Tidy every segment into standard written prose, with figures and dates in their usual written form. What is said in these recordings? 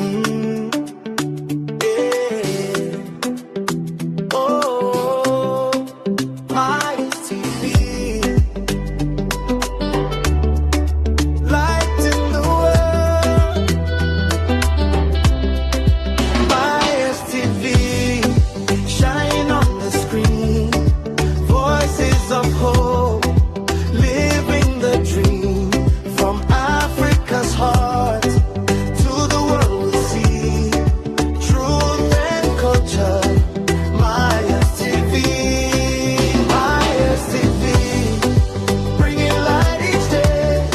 Mm, yeah. Oh, my TV, light in the world. My TV, shine on the screen. Voices of hope, living the dream. From Africa's heart to the world we see. Truth and culture. Myers TV, Myers TV, bringing light each day.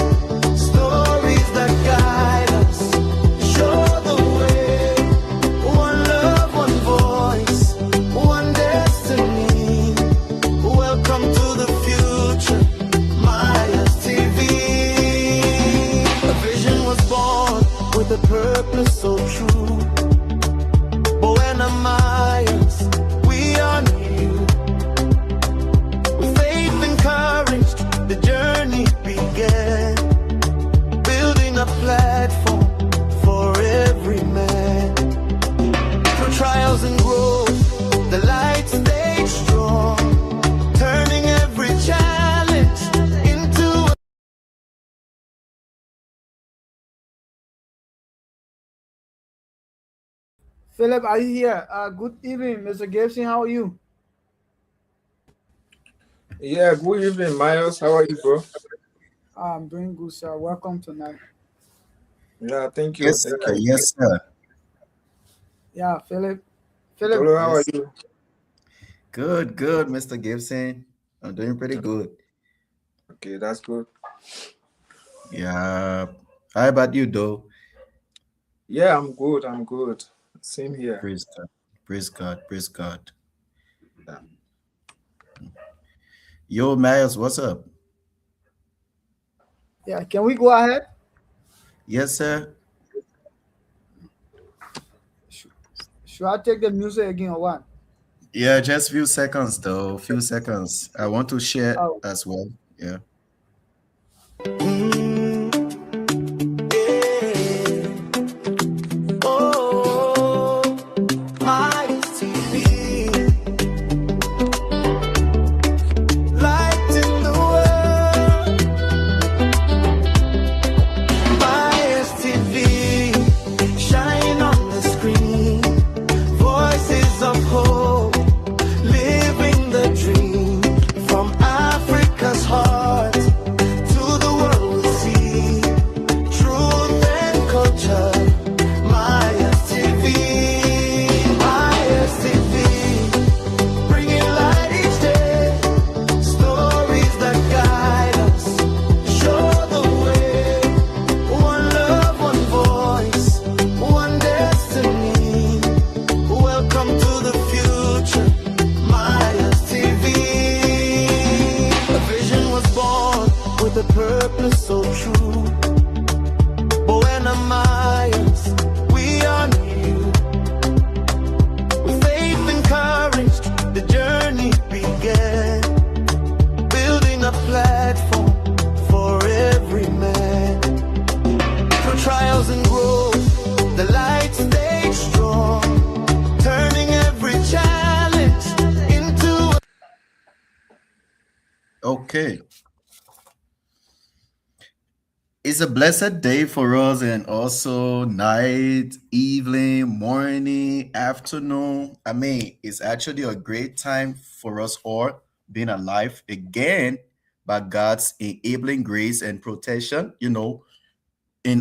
Stories that guide us, show the way. One love, one voice, one destiny. Welcome to the future, Myers TV. A vision was born with a purpose so true. Buena Myers, we honor you. With faith and courage, the journey began. Building a platform for every man. Through trials and growth, the light stayed strong. Turning every challenge into Philip, are you here? Good evening, Mr. Gibson. How are you? Yeah, good evening, Miles. How are you, bro? I'm doing good, sir. Welcome tonight. Yeah, thank you. Yes, sir. Thank you. Yes, sir. Yeah, Philip. Philip, Tolo, how are Yes. you? Good, Mr. Gibson. I'm doing pretty good. Okay, that's good. Yeah. How about you, though? Yeah, I'm good. I'm good. Same here. Praise God. Praise God. Praise God. Yeah. Yo, Miles, what's up? yeah, can we go ahead? Yes, sir. Sh- Should I take the music again or what? Yeah, just few seconds, though. Few seconds. I want to share Oh, as well. Yeah. mm, yeah. Oh, my TV, light in the world. My TV, shine on the screen. Voices of hope, living the dream. From Africa's heart to the world we see. Truth and culture. Myers TV, Myers TV, bringing light each day. Stories that guide us, show the way. One love, one voice, one destiny. Welcome to the future, Myers TV. A vision was born with a purpose so true. Buena Myers, we honor you. With faith and courage, the journey began. Building a platform for every man. Through trials and growth, the light stayed strong. Turning every challenge into Okay. It's a blessed day for us, and also night, evening, morning, afternoon. I mean, it's actually a great time for us all being alive again by God's enabling grace and protection. In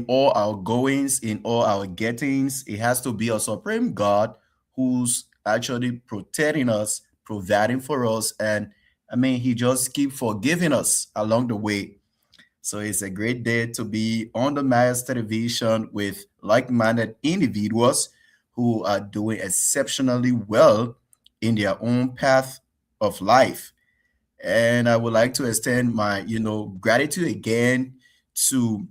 all our goings, in all our gettings, it has to be a supreme God who's actually protecting us, providing for us, and I mean, He just keep forgiving us along the way. So it's a great day to be on the Mass Television with like-minded individuals who are doing exceptionally well in their own path of life. And I would like to extend my, gratitude again to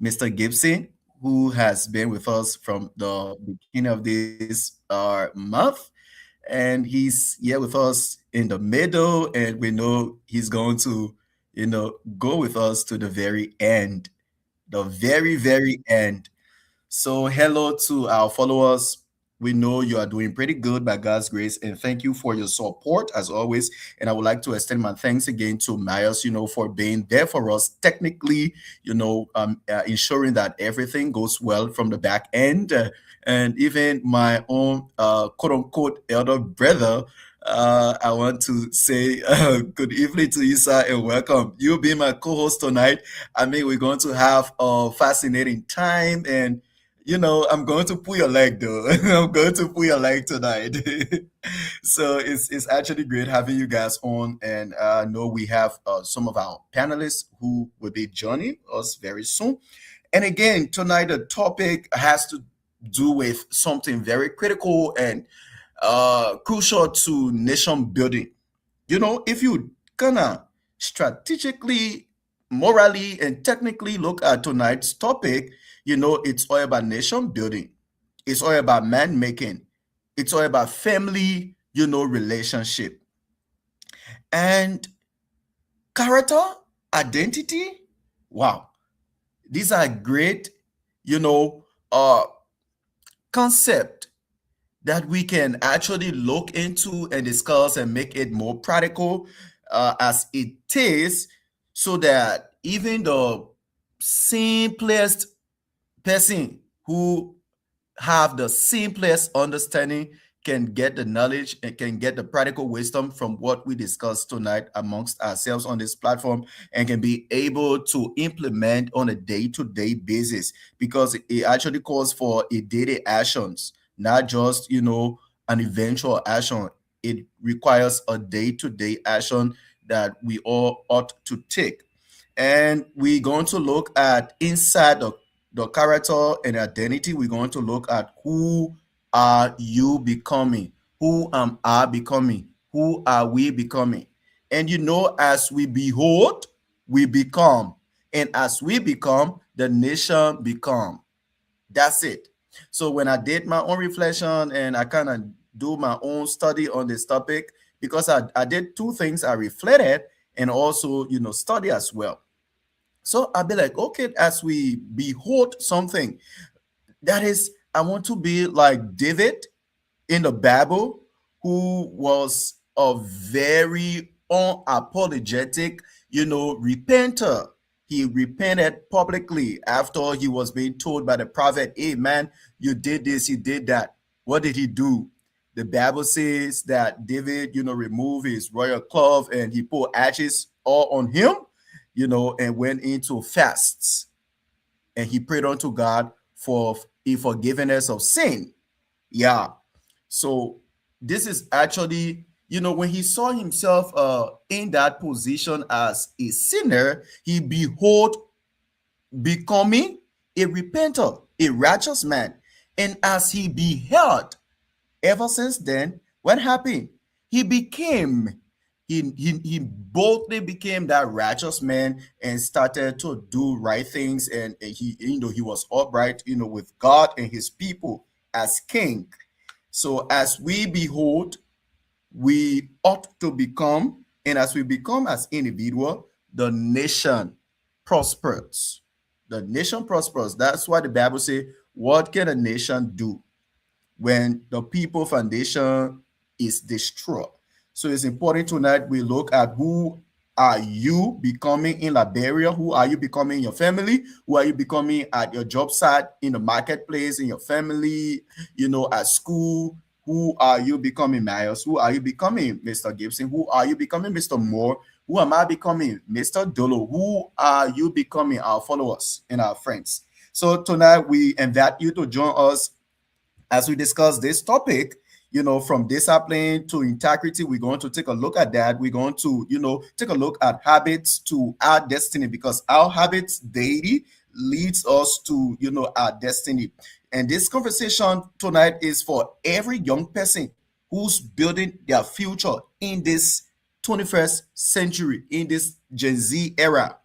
Mr. Gibson, who has been with us from the beginning of this month. And he's here with us in the middle, and we know he's going to, go with us to the very end. the very, very end. So, hello to our followers. We know you are doing pretty good by God's grace, and thank you for your support as always. And I would like to extend my thanks again to Miles, for being there for us technically, ensuring that everything goes well from the back end. And even my own quote unquote elder brother, I want to say good evening to Isa and welcome. You being my co host tonight. I mean, we're going to have a fascinating time, and I'm going to pull your leg though. I'm going to pull your leg tonight. So it's actually great having you guys on, and I know we have some of our panelists who will be joining us very soon. And again, tonight the topic has to do with something very critical and crucial to nation building. If you gonna strategically, morally, and technically look at tonight's topic, it's all about nation building. It's all about man making. It's all about family, relationship. And character, identity. Wow. These are great, concept that we can actually look into and discuss and make it more practical as it is, so that even the simplest person who have the simplest understanding can get the knowledge and can get the practical wisdom from what we discussed tonight amongst ourselves on this platform, and can be able to implement on a day-to-day basis, because it actually calls for a daily actions, not just an eventual action. It requires a day-to-day action that we all ought to take. And we're going to look at inside the character and identity. We're going to look at who are you becoming? Who am I becoming? Who are we becoming? And as we behold, we become. And as we become, the nation become. That's it. So when I did my own reflection and I kind of do my own study on this topic, because I did two things. I reflected and also, study as well. So I'll be like, okay, as we behold something, that is, I want to be like David in the Bible, who was a very unapologetic, repenter. He repented publicly after he was being told by the prophet, hey man, you did this, you did that. What did he do? The Bible says that David, removed his royal cloth and he put ashes all on him, and went into fasts. And he prayed unto God for a forgiveness of sin. Yeah. So this is actually, when he saw himself in that position as a sinner, he behold becoming a repenter, a righteous man. And as he beheld, ever since then, what happened? He boldly became that righteous man and started to do right things, and he was upright with God and his people as king. So as we behold, we ought to become, and as we become as individual, the nation prospers. The nation prospers. That's why the Bible says, what can a nation do when the people foundation is destroyed? So it's important tonight we look at who are you becoming in Liberia? Who are you becoming in your family? Who are you becoming at your job site, in the marketplace, in your family, at school? Who are you becoming, Miles? Who are you becoming, Mr. Gibson? Who are you becoming, Mr. Moore? Who am I becoming, Mr. Dolo? Who are you becoming, our followers and our friends? So tonight we invite you to join us as we discuss this topic. From discipline to integrity, we're going to take a look at that. We're going to, take a look at habits to our destiny, because our habits daily leads us to, our destiny. And this conversation tonight is for every young person who's building their future in this 21st century, in this Gen Z era.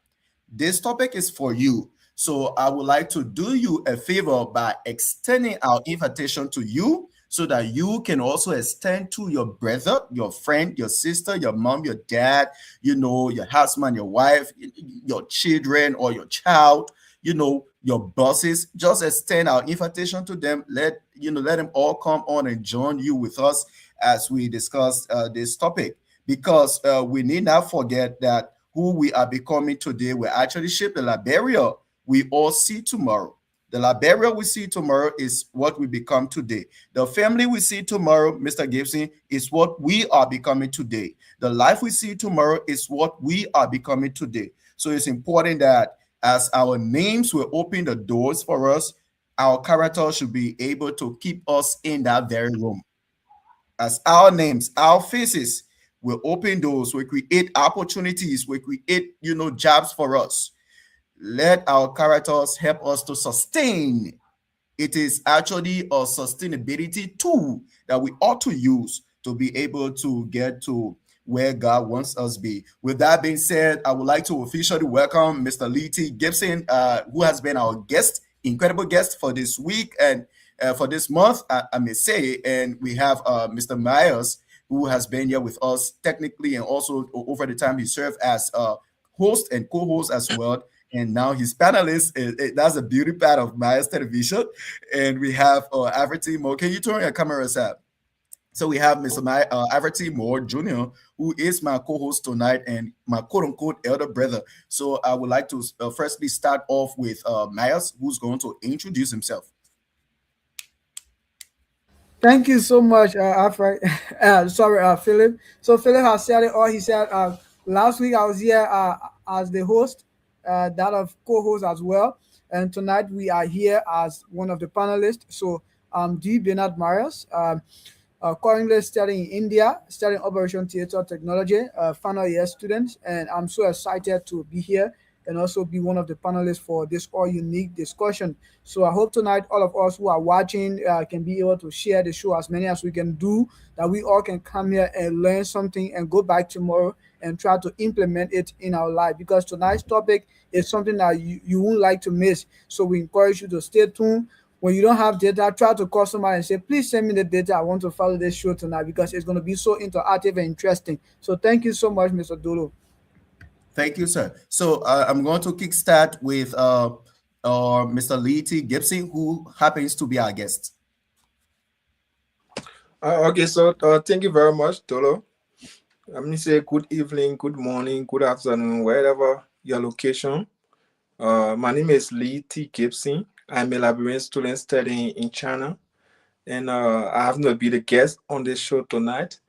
This topic is for you. So I would like to do you a favor by extending our invitation to you, so that you can also extend to your brother, your friend, your sister, your mom, your dad, your husband, your wife, your children, or your child, your bosses, just extend our invitation to them. Let them all come on and join you with us as we discuss this topic, because we need not forget that who we are becoming today will actually shape the Liberia we all see tomorrow. The Liberia we see tomorrow is what we become today. The family we see tomorrow, Mr. Gibson, is what we are becoming today. The life we see tomorrow is what we are becoming today. So it's important that as our names will open the doors for us, our character should be able to keep us in that very room. As our names, our faces will open doors, will create opportunities, will create, jobs for us. Let our characters help us to sustain. It is actually a sustainability tool that we ought to use to be able to get to where God wants us to be. With that being said, I would like to officially welcome Mr. Lee T. Gibson, who has been our guest, incredible guest for this week and for this month, I may say. And we have Mr. Myers, who has been here with us technically, and also over the time he served as host and co-host as well. And now he's panelist. That's a beauty part of Myers Television. And we have Averty Moore. Can you turn your cameras up? So we have Mr. Averty Moore Jr., who is my co-host tonight and my quote-unquote elder brother. So I would like to firstly start off with Myers, who's going to introduce himself. Thank you so much, Alfred. Philip. So Philip has said it all. He said last week I was here as the host, that of co-host as well, and tonight we are here as one of the panelists. So I'm D. Bernard Marius, currently studying in India, studying Operation Theater Technology, final year student, and I'm so excited to be here and also be one of the panelists for this all unique discussion. So I hope tonight all of us who are watching can be able to share the show as many as we can do, that we all can come here and learn something and go back tomorrow and try to implement it in our life, because tonight's topic is something that you won't like to miss. So we encourage you to stay tuned. When you don't have data, try to call somebody and say, please send me the data. I want to follow this show tonight, because it's going to be so interactive and interesting. So thank you so much, Mr. Dolo. Thank you, sir. So I'm going to kickstart with Mr. Lee T. Gibson, who happens to be our guest. Okay, so thank you very much, Dolo. I'm going to say good evening, good morning, good afternoon, wherever your location. My name is Lee T. Gibson. I'm a Liberian student studying in China, and I happen to be the guest on this show tonight.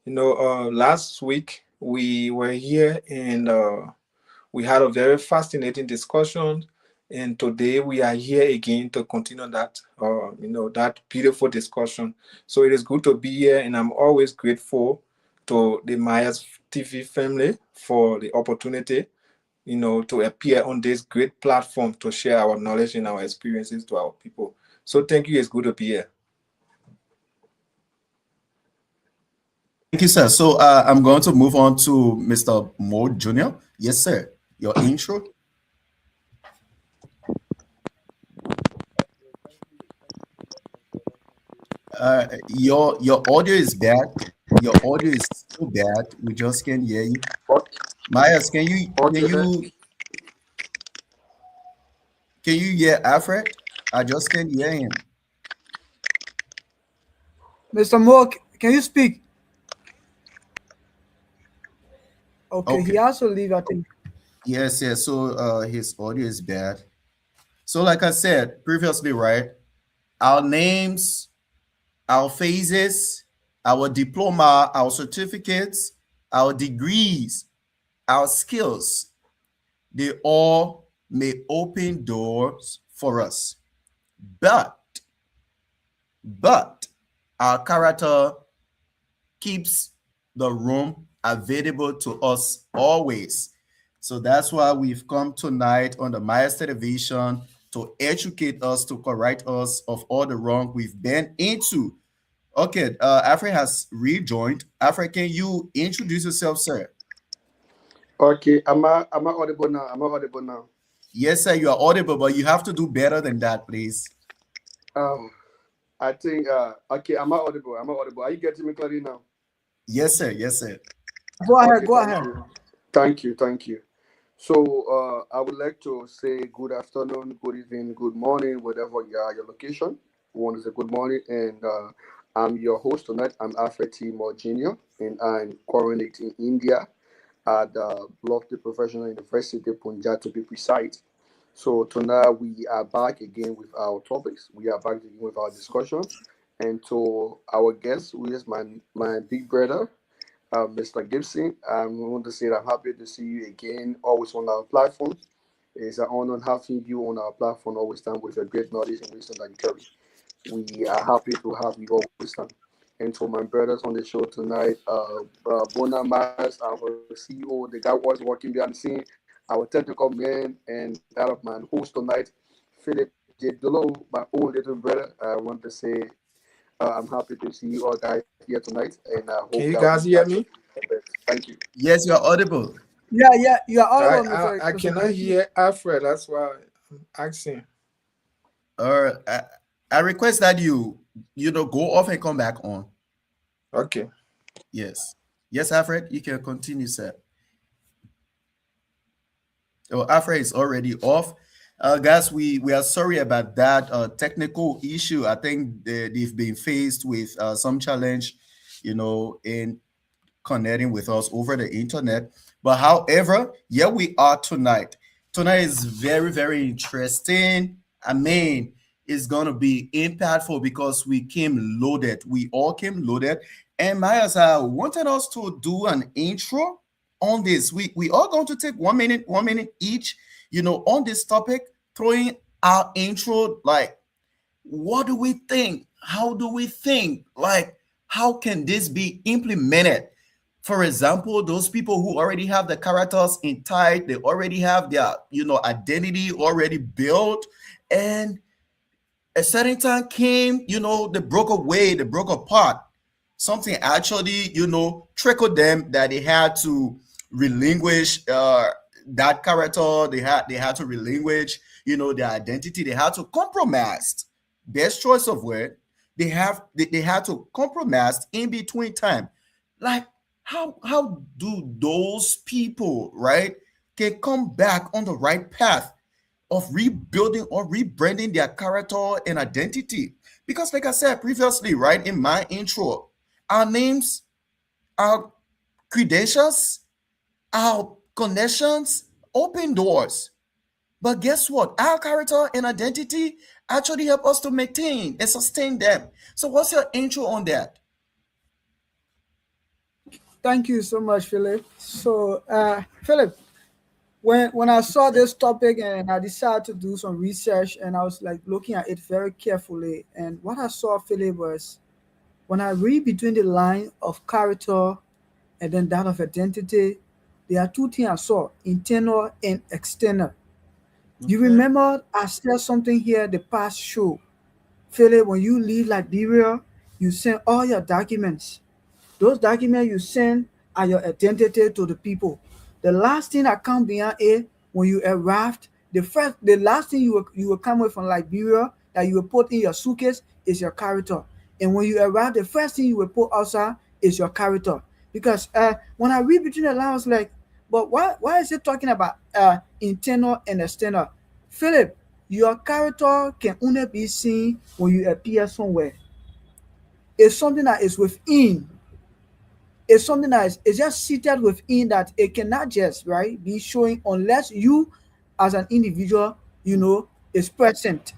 Last week we were here and we had a very fascinating discussion, and today we are here again to continue that, that beautiful discussion. So it is good to be here, and I'm always grateful to the Myers TV family for the opportunity, to appear on this great platform to share our knowledge and our experiences to our people. So thank you. It's good to be here. Thank you, sir. So I'm going to move on to Mr. Moore Jr. Yes, sir. Your intro. Your audio is bad. Your audio is so bad. We just can't hear you. Myers, can you hear Alfred? I just can't hear him. Mr. Moore, can you speak? Okay, he has to leave, I think. Yes. So his audio is bad. So like I said previously, right? Our names, our faces, our diploma, our certificates, our degrees, our skills, they all may open doors for us. But our character keeps the room available to us always. So that's why we've come tonight on the Myers Television to educate us, to correct us of all the wrong we've been into. Okay, Alfred has rejoined. Alfred, can you introduce yourself, sir? Okay, am I audible now? Am I audible now? Yes, sir, you are audible, but you have to do better than that, please. I think okay, am I audible? Am I audible? Are you getting me clearly now? Yes, sir. Yes, sir. Go ahead. Okay, Go ahead. Thank you. So I would like to say good afternoon, good evening, good morning, whatever your location. We want to say good morning, and I'm your host tonight. I'm Alfred T. Moore Jr., and I'm currently in India at Lofty Professional University, Punjab to be precise. So tonight we are back again with our topics. We are back again with our discussion, and to our guest, who is my big brother, Mr. Gibson. I want to say that I'm happy to see you again, always on our platform. It's an honor having you on our platform always time with your great knowledge and wisdom that you carry. We are happy to have you always time. And to my brothers on the show tonight, Bona Mars, our CEO, the guy was working behind the scene, our technical man, and that of my host tonight, Philip J. Dolo, my own little brother. I want to say I'm happy to see you all guys here tonight, and I hope Can that you we guys catch hear up. me? Thank you. Yes, you're audible. Yeah, yeah, you are I audible, I, I Mr. cannot Gibson. hear Alfred. That's why I'm asking. Or I request that you go off and come back on. Okay. Yes. Yes, Alfred, you can continue, sir. Oh, Alfred is already off. Guys, we are sorry about that technical issue. I think they've been faced with some challenge, in connecting with us over the internet. But however, here we are tonight. Tonight is very, very interesting. I mean, it's gonna be impactful because we came loaded. We all came loaded. And Myers wanted us to do an intro on this. We are going to take 1 minute each, on this topic, throwing our intro like what do we think? How do we think? Like, how can this be implemented? For example, those people who already have the characters in tight, they already have their, identity already built. And a certain time came, they broke away, they broke apart. Something actually, trickled them that they had to relinquish that character. They had to relinquish, their identity. They had to compromise. Best choice of word. They had to compromise in between time. Like how do those people, right, can come back on the right path of rebuilding or rebranding their character and identity? Because, like I said previously, right, in my intro, our names, our credentials, our connections open doors. But guess what? Our character and identity actually help us to maintain and sustain them. So, what's your intro on that? Thank you so much, Philip. So, Philip, when I saw this topic and I decided to do some research and I was like looking at it very carefully, and what I saw, Philip, was when I read between the line of character and then that of identity, there are two things I saw: internal and external. You Okay. remember I said something here the past show, Philip, when you leave Liberia, you send all your documents. Those documents you send are your identity to the people. The last thing that come behind it when you arrived, the last thing you will come with from Liberia that you will put in your suitcase is your character. And when you arrive, the first thing you will put outside is your character. Because when I read between the lines, I was like, but why is it talking about internal and external? Philip, your character can only be seen when you appear somewhere. It's something that is within. It's something that is just seated within that it cannot just right be showing unless you as an individual, is present.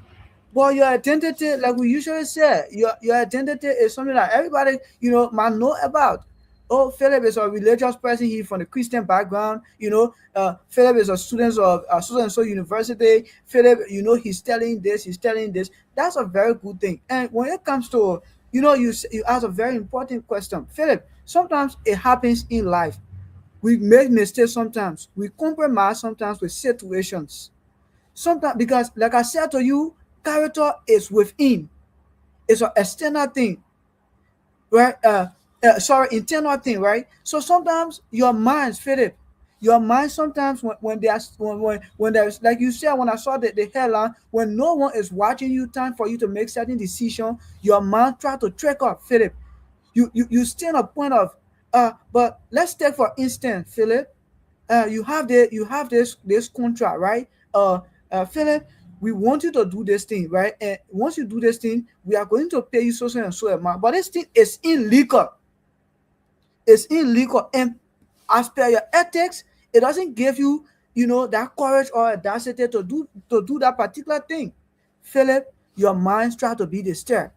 But your identity, like we usually say, your identity is something that everybody, might know about. Oh, Philip is a religious person. He's from the Christian background. Philip is a student of so university. Philip, he's telling this, he's telling this. That's a very good thing. And when it comes to, you ask a very important question, Philip. Sometimes it happens in life. We make mistakes sometimes. We compromise sometimes with situations. Sometimes because, like I said to you, character is within. It's an external thing, right? Sorry, internal thing, right? So sometimes your mind, Philip, your mind sometimes when there's when there's like you said when I saw the headline, when no one is watching you, time for you to make certain decision, your mind try to trick up, Philip. You still a point of but let's take for instance, Philip. you have this contract, right? Philip, we want you to do this thing, right? And once you do this thing, we are going to pay you so and so amount. But this thing is illegal. It's illegal, and as per your ethics, it doesn't give you, that courage or audacity to do that particular thing. Philip, your mind try to be disturbed.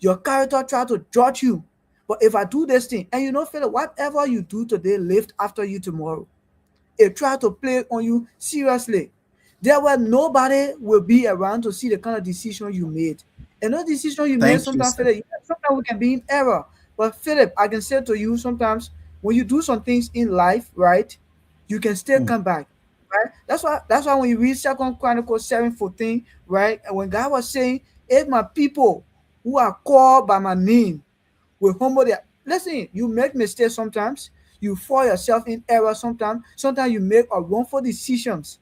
Your character try to judge you. But if I do this thing, and Philip, whatever you do today, live after you tomorrow. It try to play on you seriously. There where nobody will be around to see the kind of decision you made. And those decision you made Thank you, sometimes, sir. Philip, sometimes we can be in error. But Philip, I can say to you sometimes when you do some things in life, right, you can still Mm. come back. Right? That's why when you read Second Chronicles 7:14, right? And when God was saying, if my people who are called by my name will humble their, listen, you make mistakes sometimes, you fall yourself in error sometimes you make a wrongful decisions.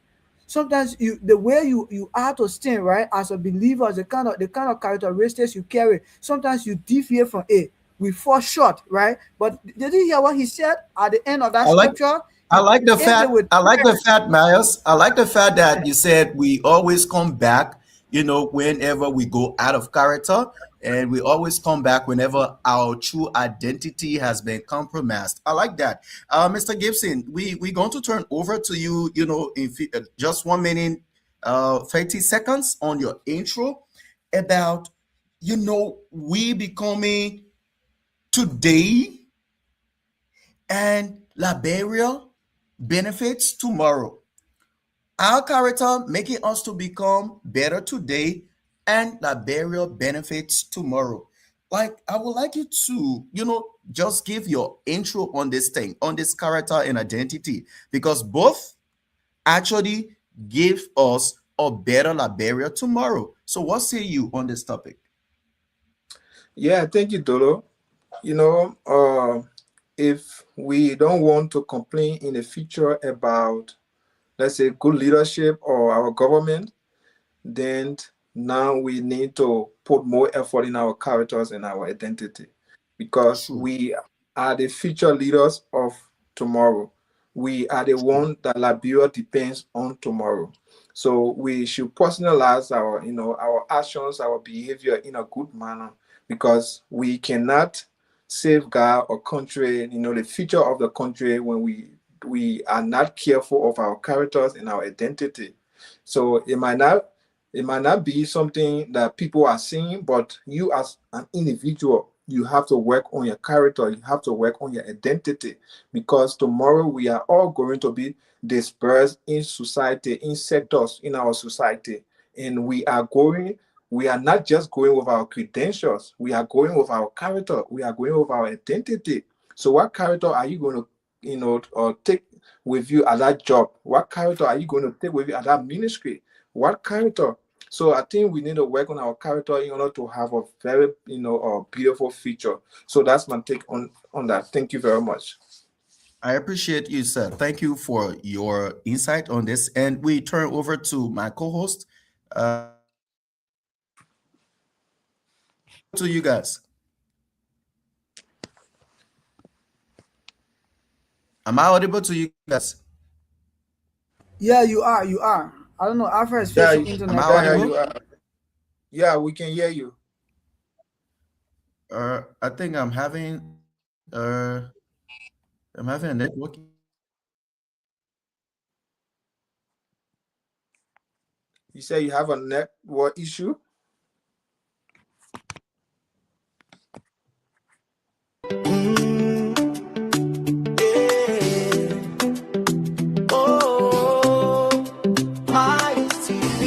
Sometimes the way you are to stand, right, as a believer, the kind of characteristics you carry, sometimes you deviate from it. We fall short, right? But did you hear what he said at the end of that I like scripture? I He said, like the if they fact would I like the fact, Miles. I like the fact that you said we always come back, whenever we go out of character, and we always come back whenever our true identity has been compromised. I like that. Mr. Gibson, we're going to turn over to you, in just 1 minute, 30 seconds on your intro about, we becoming today and Liberia benefits tomorrow. Our character making us to become better today and Liberia benefits tomorrow. Like, I would like you to, just give your intro on this thing, on this character and identity, because both actually give us a better Liberia tomorrow. So, what say you on this topic? Yeah, thank you, Dolo. You know, if we don't want to complain in the future about, let's say, good leadership or our government, then now we need to put more effort in our characters and our identity because True, we are the future leaders of tomorrow. We are the true. one that Liberia depends on tomorrow. So we should personalize our actions, our behavior in a good manner because we cannot safeguard a country, the future of the country when we are not careful of our characters and our identity. So it might not be something that people are seeing, but you as an individual, you have to work on your character, you have to work on your identity, because tomorrow we are all going to be dispersed in society, in sectors in our society. And we are not just going with our credentials, we are going with our character, we are going with our identity. So what character are you going to, take with you at that job? What character are you going to take with you at that ministry? What character? So I think we need to work on our character in order to have a very, beautiful future. So that's my take on that. Thank you very much. I appreciate you, sir. Thank you for your insight on this. And we turn over to my co-host. To you guys. Am I audible to you guys? yeah, you are. I don't know, Alpha is Yeah, facing Am I internet yeah, problem. you audible? are. Yeah, we can hear you. I think I'm having a network. You say you have a network issue. Oh, my TV,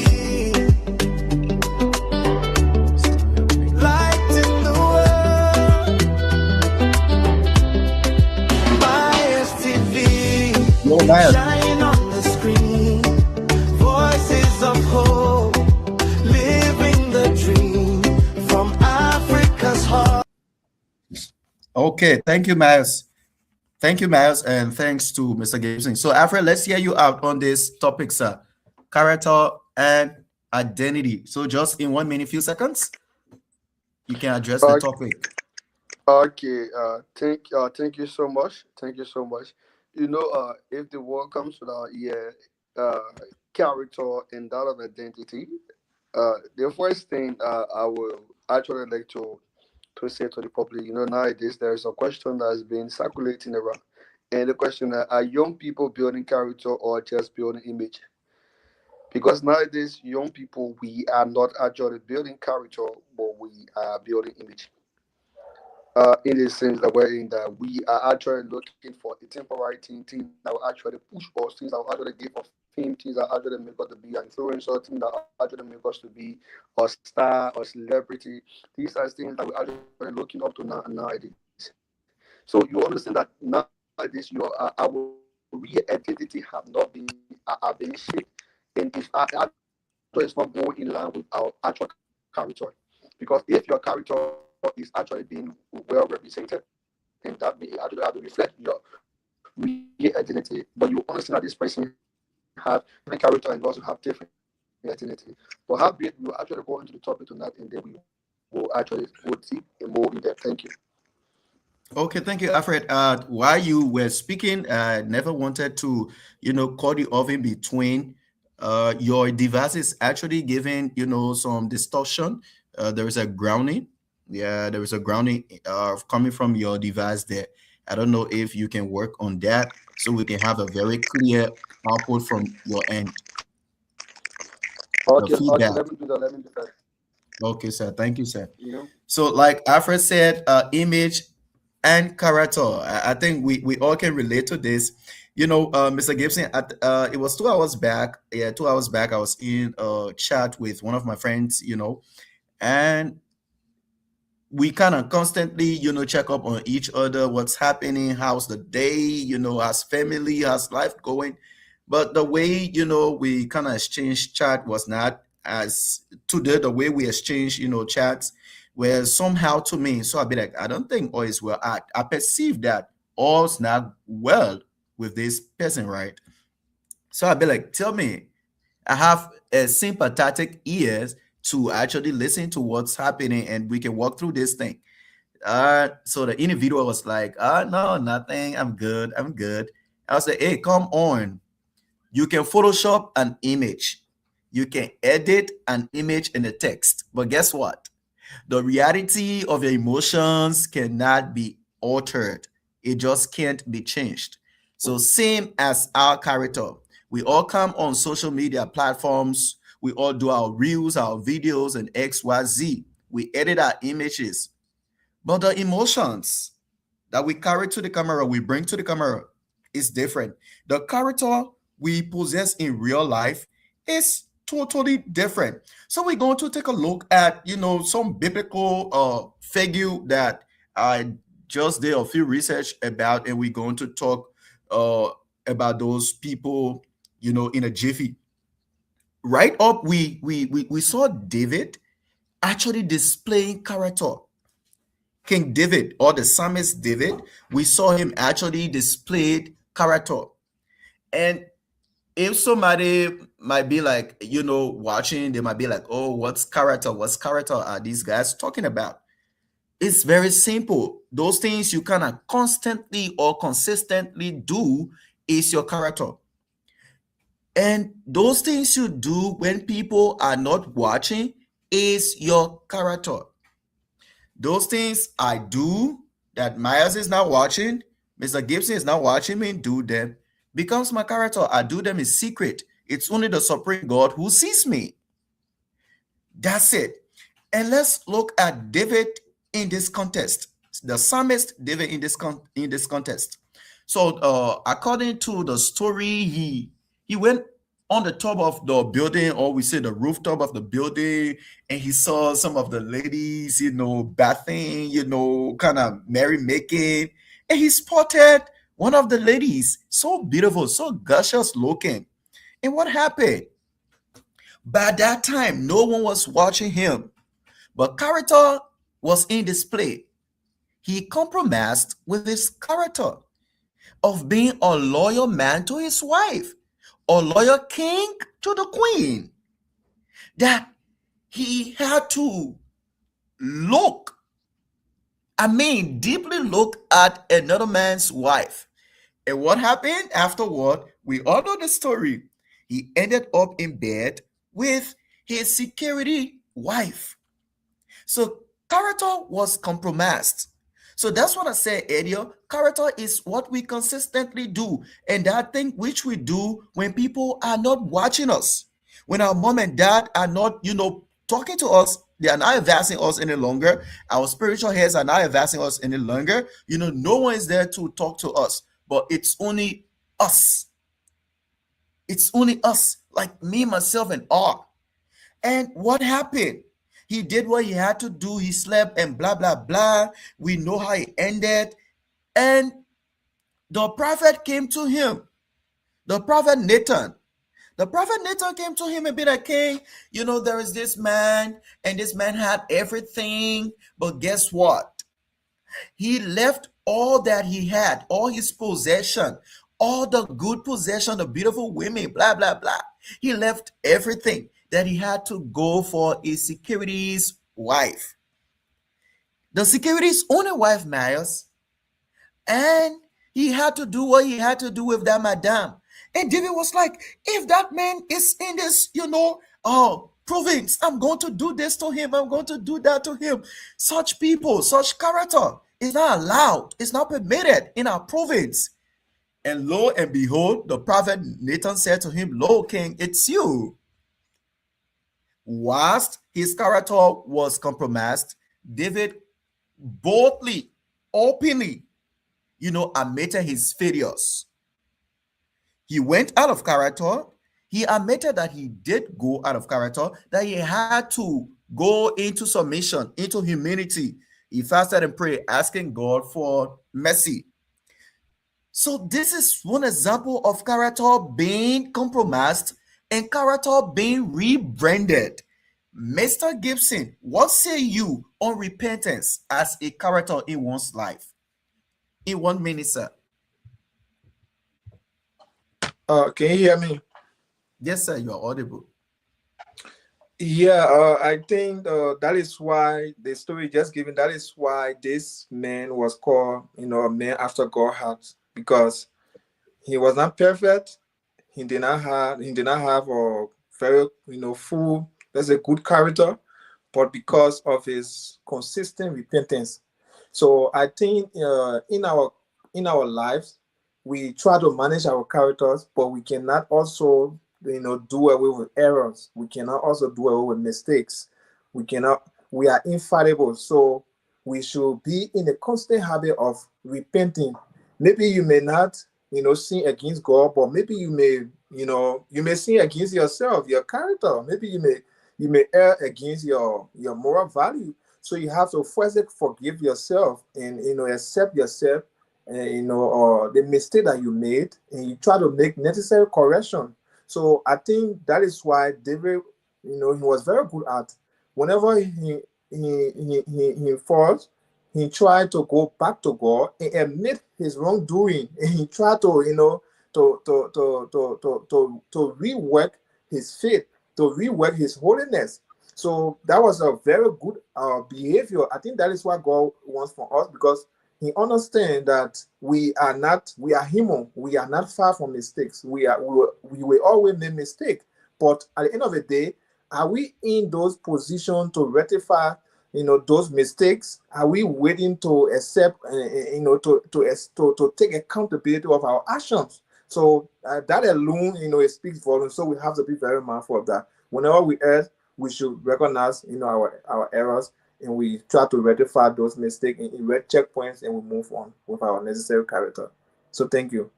light in the world. My TV, No, Miles. shine on the screen. Voices of hope, living the dream from Africa's heart. Okay, thank you, Miles. Thank you, Miles, and thanks to Mr. Gibson. So, Alfred, let's hear you out on this topic, sir. Character and identity. So, just in 1 minute, few seconds, you can address the Okay, topic. okay. Thank you so much. Thank you so much. if the word comes to that, yeah, character and that of identity, the first thing I will actually like to say to the public, nowadays there is a question that's been circulating around, and the question are young people building character or just building image? Because nowadays, young people, we are not actually building character, but we are building image. In the sense that we're in that we are actually looking for a temporary thing that will actually push us, things that will actually give us fame, things that actually make us to be an influencer, things that actually make us to be a star or celebrity. These are things that we're actually looking up to nowadays. So you understand that nowadays our real identity have not been being shaped, and if our actual is not going in line with our actual character. Because if your character is actually being well represented, then that may actually have to reflect your real identity. But you understand that this person have different character and also have different identity. But how be it, we'll actually go into the topic tonight, and then we will actually go deep and more in depth. Thank you. Okay, thank you, Alfred. While you were speaking, I never wanted to, cut you off in between. Your device is actually giving, some distortion. There is a grounding. Yeah, there is a grounding coming from your device there. I don't know if you can work on that so we can have a very clear output from your end. The Okay, feedback. let me do that. Let me do that. Okay, sir. Thank you, sir. You know? So, like Alfred said, image and character. I think we all can relate to this. Mr. Gibson, it was 2 hours back. Yeah, 2 hours back, I was in a chat with one of my friends, and we kind of constantly, check up on each other, what's happening, how's the day, how's family, how's life going. But the way, we kind of exchange chat was not as today, the way we exchange, chats were somehow to me. So I'd be like, I don't think all is well. I perceive that all's not well with this person, right? So I'd be like, tell me, I have a sympathetic ears to actually listen to what's happening and we can walk through this thing. So the individual was like, no, nothing. I'm good. I was like, hey, come on. You can Photoshop an image. You can edit an image in the text. But guess what? The reality of your emotions cannot be altered. It just can't be changed. So same as our character. We all come on social media platforms. We all do our reels, our videos, and XYZ. We edit our images. But the emotions that we carry to the camera, we bring to the camera, is different. The character we possess in real life is totally different. So we're going to take a look at, some biblical figure that I just did a few research about, and we're going to talk about those people, in a jiffy. Right up, we saw David actually displaying character. King David, or the psalmist David, we saw him actually displayed character. And if somebody might be like, watching, they might be like, oh, what's character? What character are these guys talking about? It's very simple. Those things you kind of constantly or consistently do is your character. And those things you do when people are not watching is your character. Those things I do that Myers is not watching, Mr. Gibson is not watching me do them, becomes my character. I do them in secret. It's only the supreme God who sees me. That's it. And let's look at David in this context. The psalmist David in this context. So according to the story, he went on the top of the building, or we say the rooftop of the building, and he saw some of the ladies, bathing, kind of merrymaking, and he spotted one of the ladies, so beautiful, so gushers looking. And what happened? By that time, no one was watching him, but character was in display. He compromised with his character of being a loyal man to his wife, a loyal king to the queen, that he had to deeply look at another man's wife And what happened afterward? We all know the story. He ended up in bed with his security wife. So character was compromised. So that's what I said earlier. Character is what we consistently do, and that thing which we do when people are not watching us, when our mom and dad are not, talking to us. They are not advancing us any longer. Our spiritual heads are not advancing us any longer. No one is there to talk to us, but it's only us. It's only us, like me, myself, and R. And what happened? He did what he had to do. He slept and blah, blah, blah. We know how it ended. And the prophet came to him. The prophet Nathan. The prophet Nathan came to him and be like, "King, there is this man, and this man had everything. But guess what? He left all that he had, all his possession, all the good possession, the beautiful women, blah, blah, blah. He left everything that he had to go for a security's wife. The security's only wife, Miles. And he had to do what he had to do with that madam. And David was like, if that man is in this, province, I'm going to do this to him. I'm going to do that to him. Such people, such character is not allowed. It's not permitted in our province. And lo and behold, the prophet Nathan said to him, "Lo, king, it's you." Whilst his character was compromised, David boldly, openly, admitted his failures. He went out of character. He admitted that he did go out of character, that he had to go into submission, into humility. He fasted and prayed, asking God for mercy. So this is one example of character being compromised and character being rebranded. Mr. Gibson, what say you on repentance as a character in one's life? In 1 minute, sir. Can you hear me? Yes, sir, you are audible. Yeah, I think that is why the story just given, that is why this man was called, a man after God's heart, because he was not perfect. He did not have a very, full, that's a good character, but because of his consistent repentance. So I think in our lives, we try to manage our characters, but we cannot also do away with errors. We cannot also do away with mistakes. We are infallible. So we should be in a constant habit of repenting. Maybe you may not, sin against God, but maybe you may sin against yourself, your character. Maybe you may err against your moral value. So you have to first forgive yourself and accept yourself and or the mistake that you made, and you try to make necessary correction. So I think that is why David, he was very good at whenever he falls, he tried to go back to God and admit his wrongdoing, and he tried to to rework his faith, to rework his holiness. So that was a very good behavior. I think that is what God wants from us, because he understands that we are human. We are not far from mistakes. We will always make mistakes. But at the end of the day, are we in those positions to rectify, those mistakes? Are we waiting to accept, to take accountability of our actions? So that alone, it speaks volumes. So we have to be very mindful of that. Whenever we err, we should recognize, our errors, and we try to rectify those mistakes and erect checkpoints, and we move on with our necessary character. So thank you.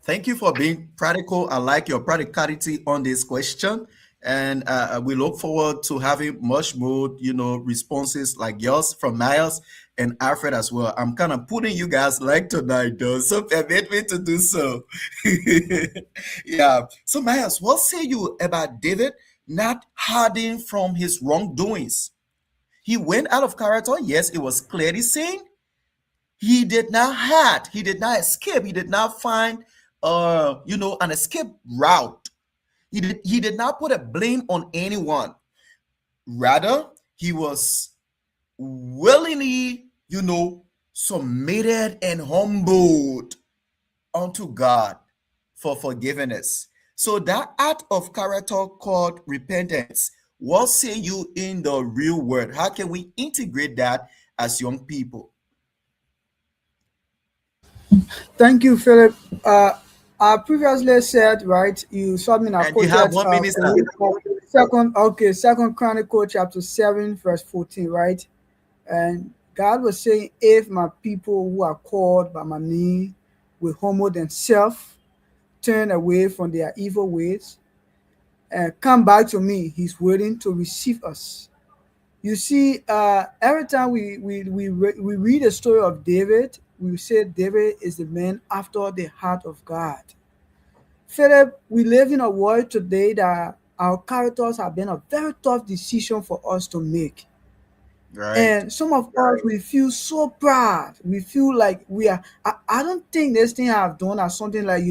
Thank you for being practical. I like your practicality on this question. And we look forward to having much more, responses like yours from Miles and Alfred as well. I'm kind of putting you guys like tonight, though, so permit me to do so. Yeah. So Miles, what say you about David not hiding from his wrongdoings? He went out of character. Yes, it was clearly seen. He did not hide. He did not escape. He did not find, an escape route. He did not put a blame on anyone. Rather, he was willingly, submitted and humbled unto God for forgiveness. So that act of character called repentance, what say you in the real world? How can we integrate that as young people? Thank you, Philip. I previously said, right, you saw me, and I And you have quoted 1 minute, sir. Second Chronicle chapter 7, verse 14, right? And God was saying, if my people who are called by my name will humble themselves, turn away from their evil ways, and come back to me, He's waiting to receive us. You see, every time we read the story of David, we say David is the man after the heart of God. Philip, we live in a world today that our characters have been a very tough decision for us to make. Right. And some of us, we feel so proud. We feel like we are. I don't think this thing I've done as something like,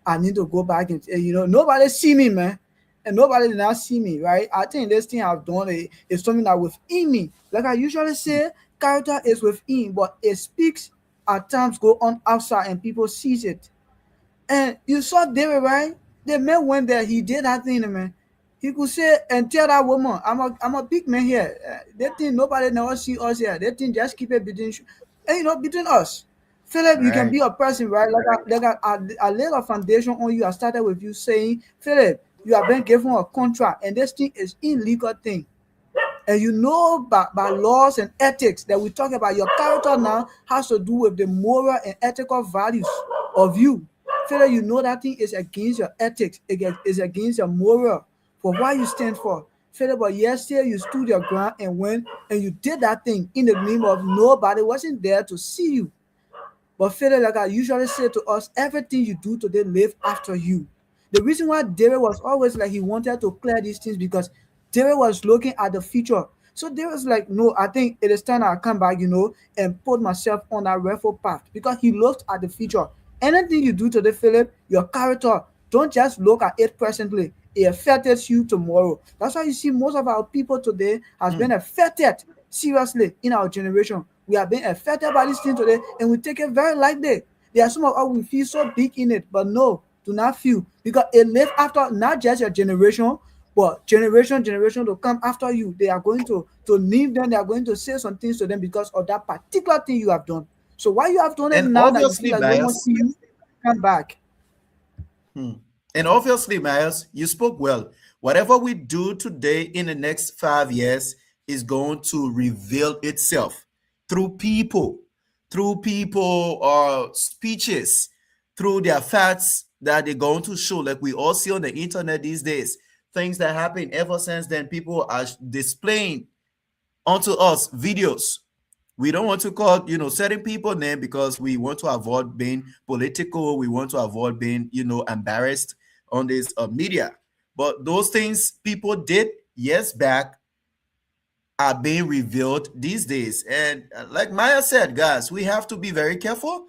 I need to go back and, nobody see me, man. And nobody did not see me, right? I think this thing I've done is something that within me. Like I usually say, character is within, but it speaks at times go on outside and people sees it. And you saw David, right? The man went there. He did that thing, man. He could say and tell that woman, I'm a big man here. They think nobody never see us here. They think just keep it between, and between us. Philip, you can Right. be a person, right? I laid a foundation on you. I started with you saying, Philip, you have been given a contract, and this thing is illegal thing. And by laws and ethics that we talk about, your character now has to do with the moral and ethical values of you. Feel you know that thing is against your ethics, is against your moral for what you stand for. Feel but yesterday you stood your ground and went and you did that thing in the name of nobody wasn't there to see you. But Father, like I usually say to us, everything you do today live after you. The reason why David was always like he wanted to clear these things because David was looking at the future. So David was like, no, I think it is time I come back, and put myself on that rightful path because he looked at the future. Anything you do today, Philip, your character, don't just look at it presently. It affects you tomorrow. That's why you see most of our people today has been Mm. affected seriously in our generation. We are being affected by this thing today and we take it very lightly. There are some of us we feel so big in it, but no, do not feel because it lives after not just your generation, but generation to come after you. They are going to leave them, they are going to say some things to them because of that particular thing you have done. So why you have done it And now that you feel obviously, like no one Miles, see you, come back. hmm. And obviously, Miles, you spoke well. Whatever we do today in the next 5 years is going to reveal itself through people or speeches, through their facts that they're going to show, like we all see on the internet these days. Things that happen ever since then, people are displaying onto us videos. We don't want to call certain people name because we want to avoid being political, we want to avoid being embarrassed on this media, but those things people did years back are being revealed these days. And like Maya said, guys, we have to be very careful.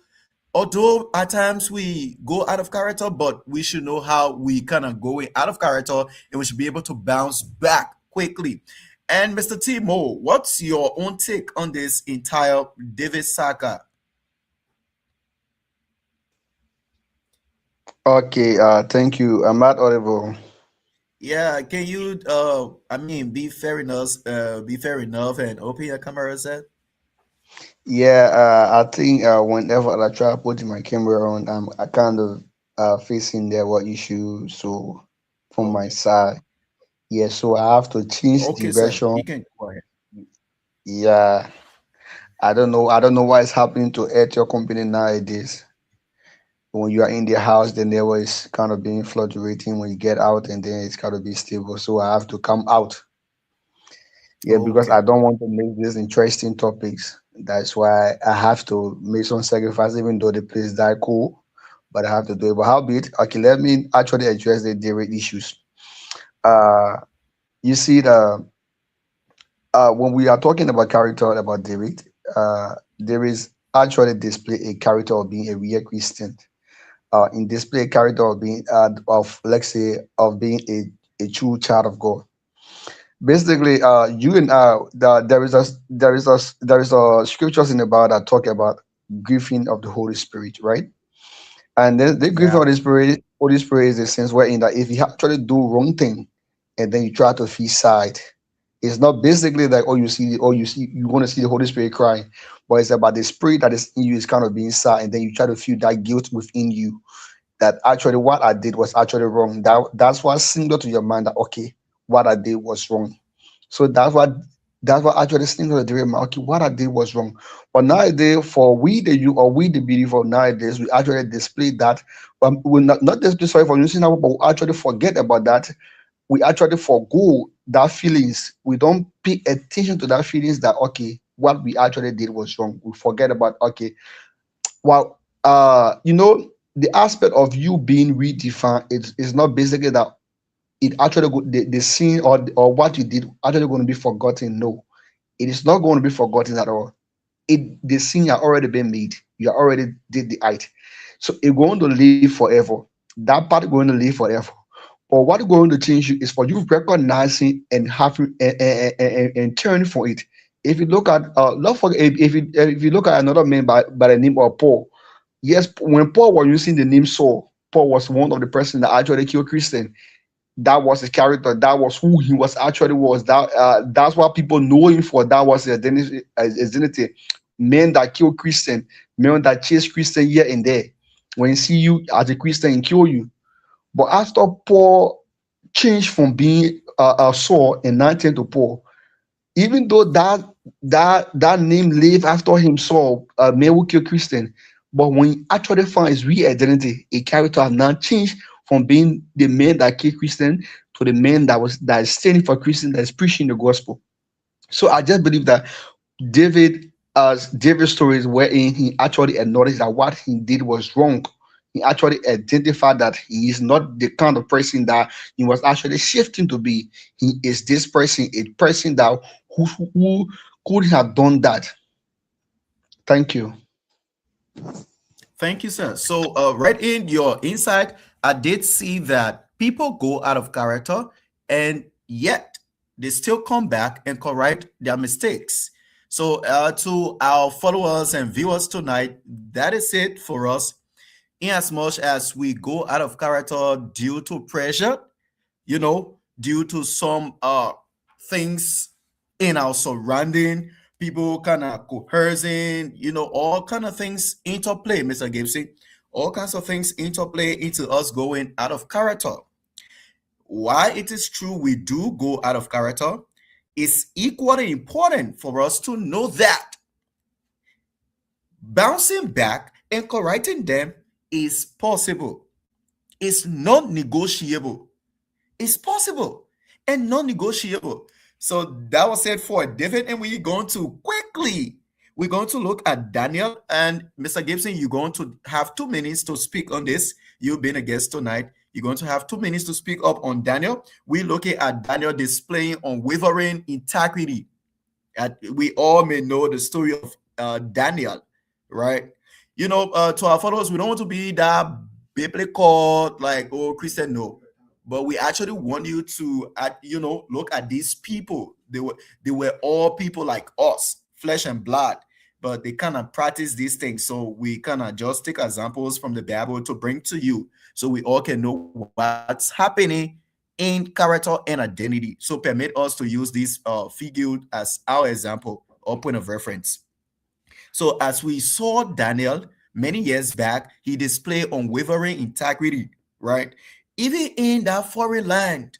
Although at times we go out of character, but we should know how we kind of going out of character and we should be able to bounce back quickly. And Mr. Timo, what's your own take on this entire David saga? Okay, thank you. I'm not audible. Yeah, can you be fair enough and open your camera set? Yeah, I think whenever I try putting my camera on, I kind of facing there what issue. So from my Okay. side, yeah, so I have to change Okay, sir. direction. You can go ahead. Yeah, I don't know what is happening to Airtel company nowadays. When you are in the house, the network is kind of being fluctuating. When you get out, and then it's kind of be stable. So I have to come out. Yeah, because Okay. I don't want to make these interesting topics. That's why I have to make some sacrifice, even though the place that cool, but I have to do it. But how be it? Okay, let me actually address the direct issues. Uh, you see, when we are talking about character about David, there is actually display a character of being a real Christian. In display a character of being of let's say of being a true child of God. Basically, you and there is a scriptures in the Bible that talk about grieving of the Holy Spirit, right? And then the grief Yeah. of Holy Spirit is the sense wherein that if you actually do wrong thing and then you try to feel sad, it's not basically like you want to see the Holy Spirit crying, but it's about the spirit that is in you is kind of being sad, and then you try to feel that guilt within you that actually what I did was actually wrong. That's what signal to your mind that okay, what I did was wrong. So that's what actually signal to your mind, okay, what I did was wrong. But nowadays, for we the you or we the believer nowadays, we actually display that. We not just sorry for using that, but we actually forget about that. We actually forgo that feelings. We don't pay attention to that feelings that okay, what we actually did was wrong. We forget about okay, well, the aspect of you being redefined is not basically that it actually the sin or what you did actually going to be forgotten. No, it is not going to be forgotten at all. The sin has already been made. You already did the act, so it's going to live forever. That part going to live forever. But what going to change you is for you recognizing and having and turning for it. If you look at not for if you look at another man by the name of Paul. Yes, when Paul was using the name Saul, Paul was one of the person that actually killed Christian. That was his character. That was who he was actually was. That's what people know him for. That was his identity. His identity. Men that kill Christian, men that chase Christian here and there. When he see you as a Christian, he kill you. But after Paul changed from being Saul and now turned to Paul, even though that name lived after him, Saul, man who killed Christian, but when he actually found his real identity, a character has now changed from being the man that killed Christian to the man that is standing for Christian, that is preaching the gospel. So I just believe that David, David's story is wherein he actually acknowledged that what he did was wrong. He actually identified that he is not the kind of person that he was actually shifting to be. He is this person, a person that who could have done that. Thank you. Thank you, sir. So, right in your insight, I did see that people go out of character and yet they still come back and correct their mistakes. So, to our followers and viewers tonight, that is it for us. In as much as we go out of character due to pressure, due to some things in our surrounding, people kind of coercing, all kind of things interplay, Mr. Gibson. All kinds of things interplay into us going out of character. Why it is true we do go out of character is equally important for us to know that bouncing back and correcting them is possible. It's not negotiable. It's possible and non-negotiable. So that was it for David, and we're going to look at Daniel. And Mr. Gibson, you're going to have 2 minutes to speak on this. You've been a guest tonight. You're going to have 2 minutes to speak up on Daniel. We're looking at Daniel displaying unwavering integrity. We all may know the story of Daniel, right? To our followers, we don't want to be that biblical, like, oh, Christian, no. But we actually want you to, look at these people. They were all people like us, flesh and blood, but they kind of practice these things. So we kind of just take examples from the Bible to bring to you, so we all can know what's happening in character and identity. So permit us to use this figure as our example or point of reference. So as we saw Daniel many years back, he displayed unwavering integrity, right? Even in that foreign land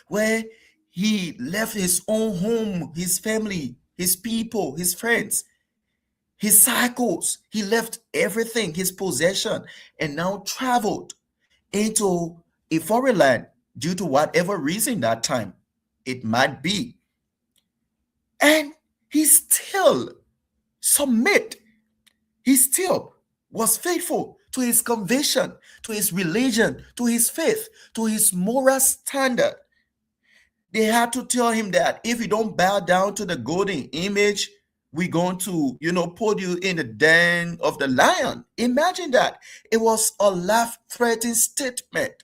where he left his own home, his family, his people, his friends, his cycles, he left everything, his possession, and now traveled into a foreign land due to whatever reason that time it might be. And he still submit. He still was faithful to his conviction, to his religion, to his faith, to his moral standard. They had to tell him that if you don't bow down to the golden image, we're going to, put you in the den of the lion. Imagine that. It was a life-threatening statement.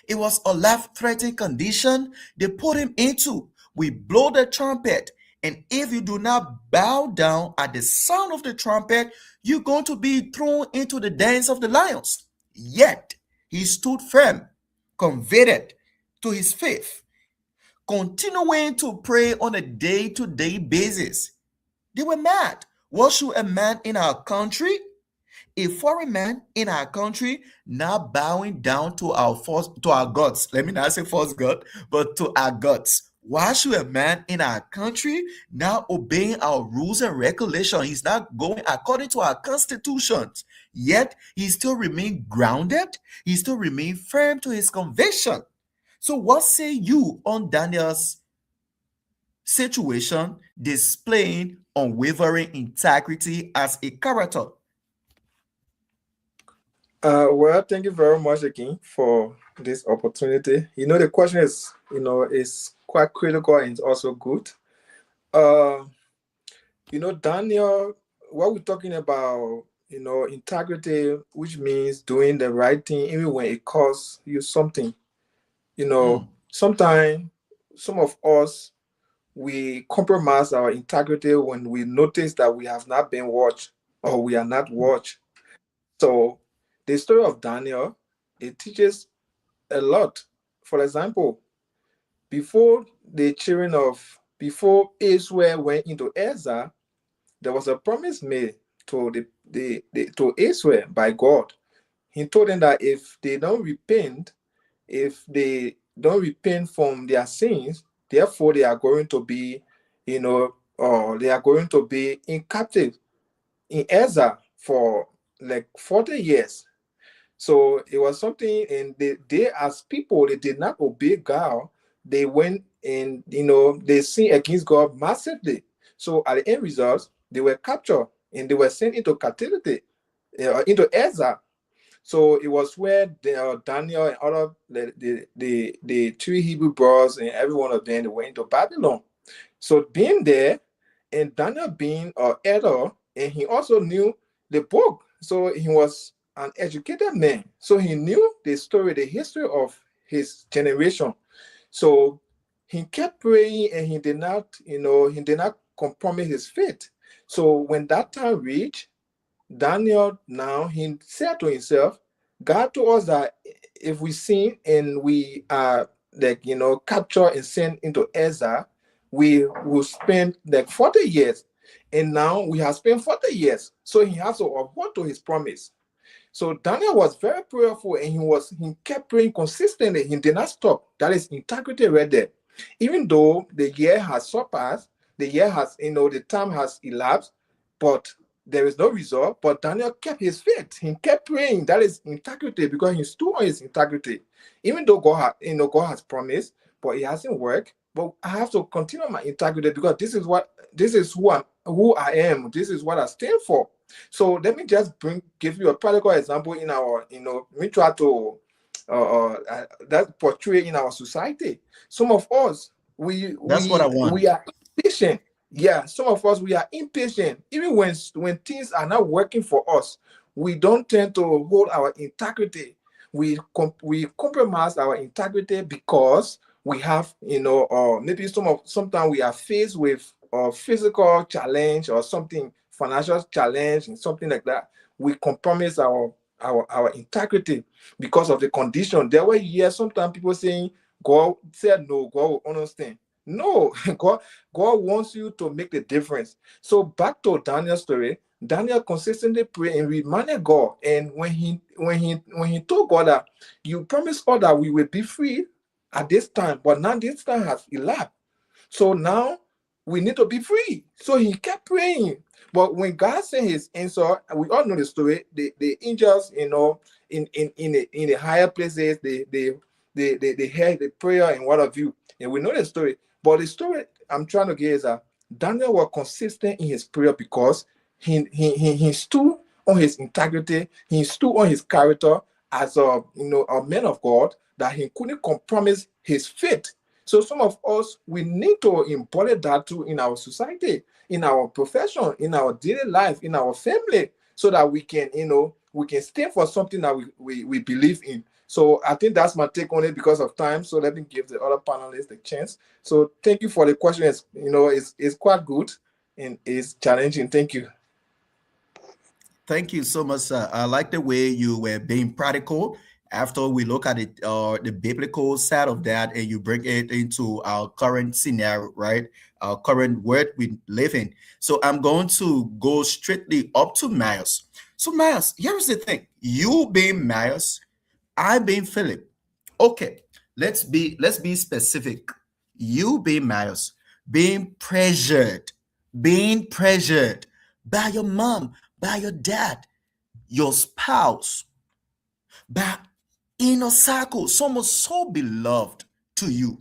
It was a life-threatening condition they put him into. We blow the trumpet And if you do not bow down at the sound of the trumpet, you're going to be thrown into the dens of the lions. Yet he stood firm, committed to his faith, continuing to pray on a day-to-day basis. They were mad. What should a man in our country, a foreign man in our country, now bowing down to our gods? Let me not say false god, but to our gods. Why should a man in our country now obeying our rules and regulations? He's not going according to our constitutions. Yet he still remain grounded. He still remain firm to his conviction. So what say you on Daniel's situation displaying unwavering integrity as a character? Well, thank you very much again for this opportunity. The question is, is quite critical and it's also good. Daniel, what we're talking about, integrity, which means doing the right thing even when it costs you something. Sometimes some of us, we compromise our integrity when we notice that we have not been watched or we are not watched. So the story of Daniel, it teaches a lot. For example, before Israel went into exile, there was a promise made to Israel by God. He told them that if they don't repent from their sins, therefore they are going to be, they are going to be in captive in exile for like 40 years. So it was something, and they as people, they did not obey God. They went and, they sinned against God massively. So at the end result, they were captured and they were sent into captivity, into exile. So it was where Daniel and other the three Hebrew brothers and every one of them, they went into Babylon. So being there, and Daniel being an elder, and he also knew the book. So he was an educated man. So he knew the story, the history of his generation. So he kept praying and he did not compromise his faith. So when that time reached, Daniel now, he said to himself, God told us that if we sin and we are captured and sent into exile, we will spend 40 years. And now we have spent 40 years. So he has to uphold to his promise. So Daniel was very prayerful and he kept praying consistently. He did not stop. That is integrity right there. Even though the year has surpassed, the time has elapsed, but there is no result. But Daniel kept his faith. He kept praying. That is integrity, because he stood on his integrity. Even though God has promised, but it hasn't worked. But I have to continue my integrity, because this is who I am. This is what I stand for. So let me just give you a practical example in our, we try to that portray in our society. Some of us, we are impatient. Yeah, some of us, we are impatient. Even when things are not working for us, we don't tend to hold our integrity. We compromise our integrity because we have, maybe sometimes we are faced with a physical challenge or something, financial challenge and something like that. We compromise our integrity because of the condition. There were years sometimes people saying, God said no, God will understand. No, God wants you to make the difference. So back to Daniel's story, Daniel consistently prayed and reminded God. And when he told God that you promised us that we will be free at this time, but now this time has elapsed. So now we need to be free. So he kept praying. But when God sent his answer, we all know the story. The angels, in the higher places, they heard the prayer and what have you. And we know the story. But the story I'm trying to get is that Daniel was consistent in his prayer because he stood on his integrity. He stood on his character as a man of God, that he couldn't compromise his faith. So some of us, we need to embody that too in our society, in our profession, in our daily life, in our family, so that we can stand for something that we believe in. So I think that's my take on it because of time. So let me give the other panelists a chance. So thank you for the question. It's quite good and it's challenging. Thank you. Thank you so much, sir. I like the way you were being practical after we look at it, the biblical side of that, and you bring it into our current scenario, right? Our current world we live in. So I'm going to go strictly up to Miles. So Miles, here's the thing: you being Miles, I being Philip. Okay, let's be specific. You being Miles, being pressured by your mom, by your dad, your spouse, by inner circle, someone so beloved to you,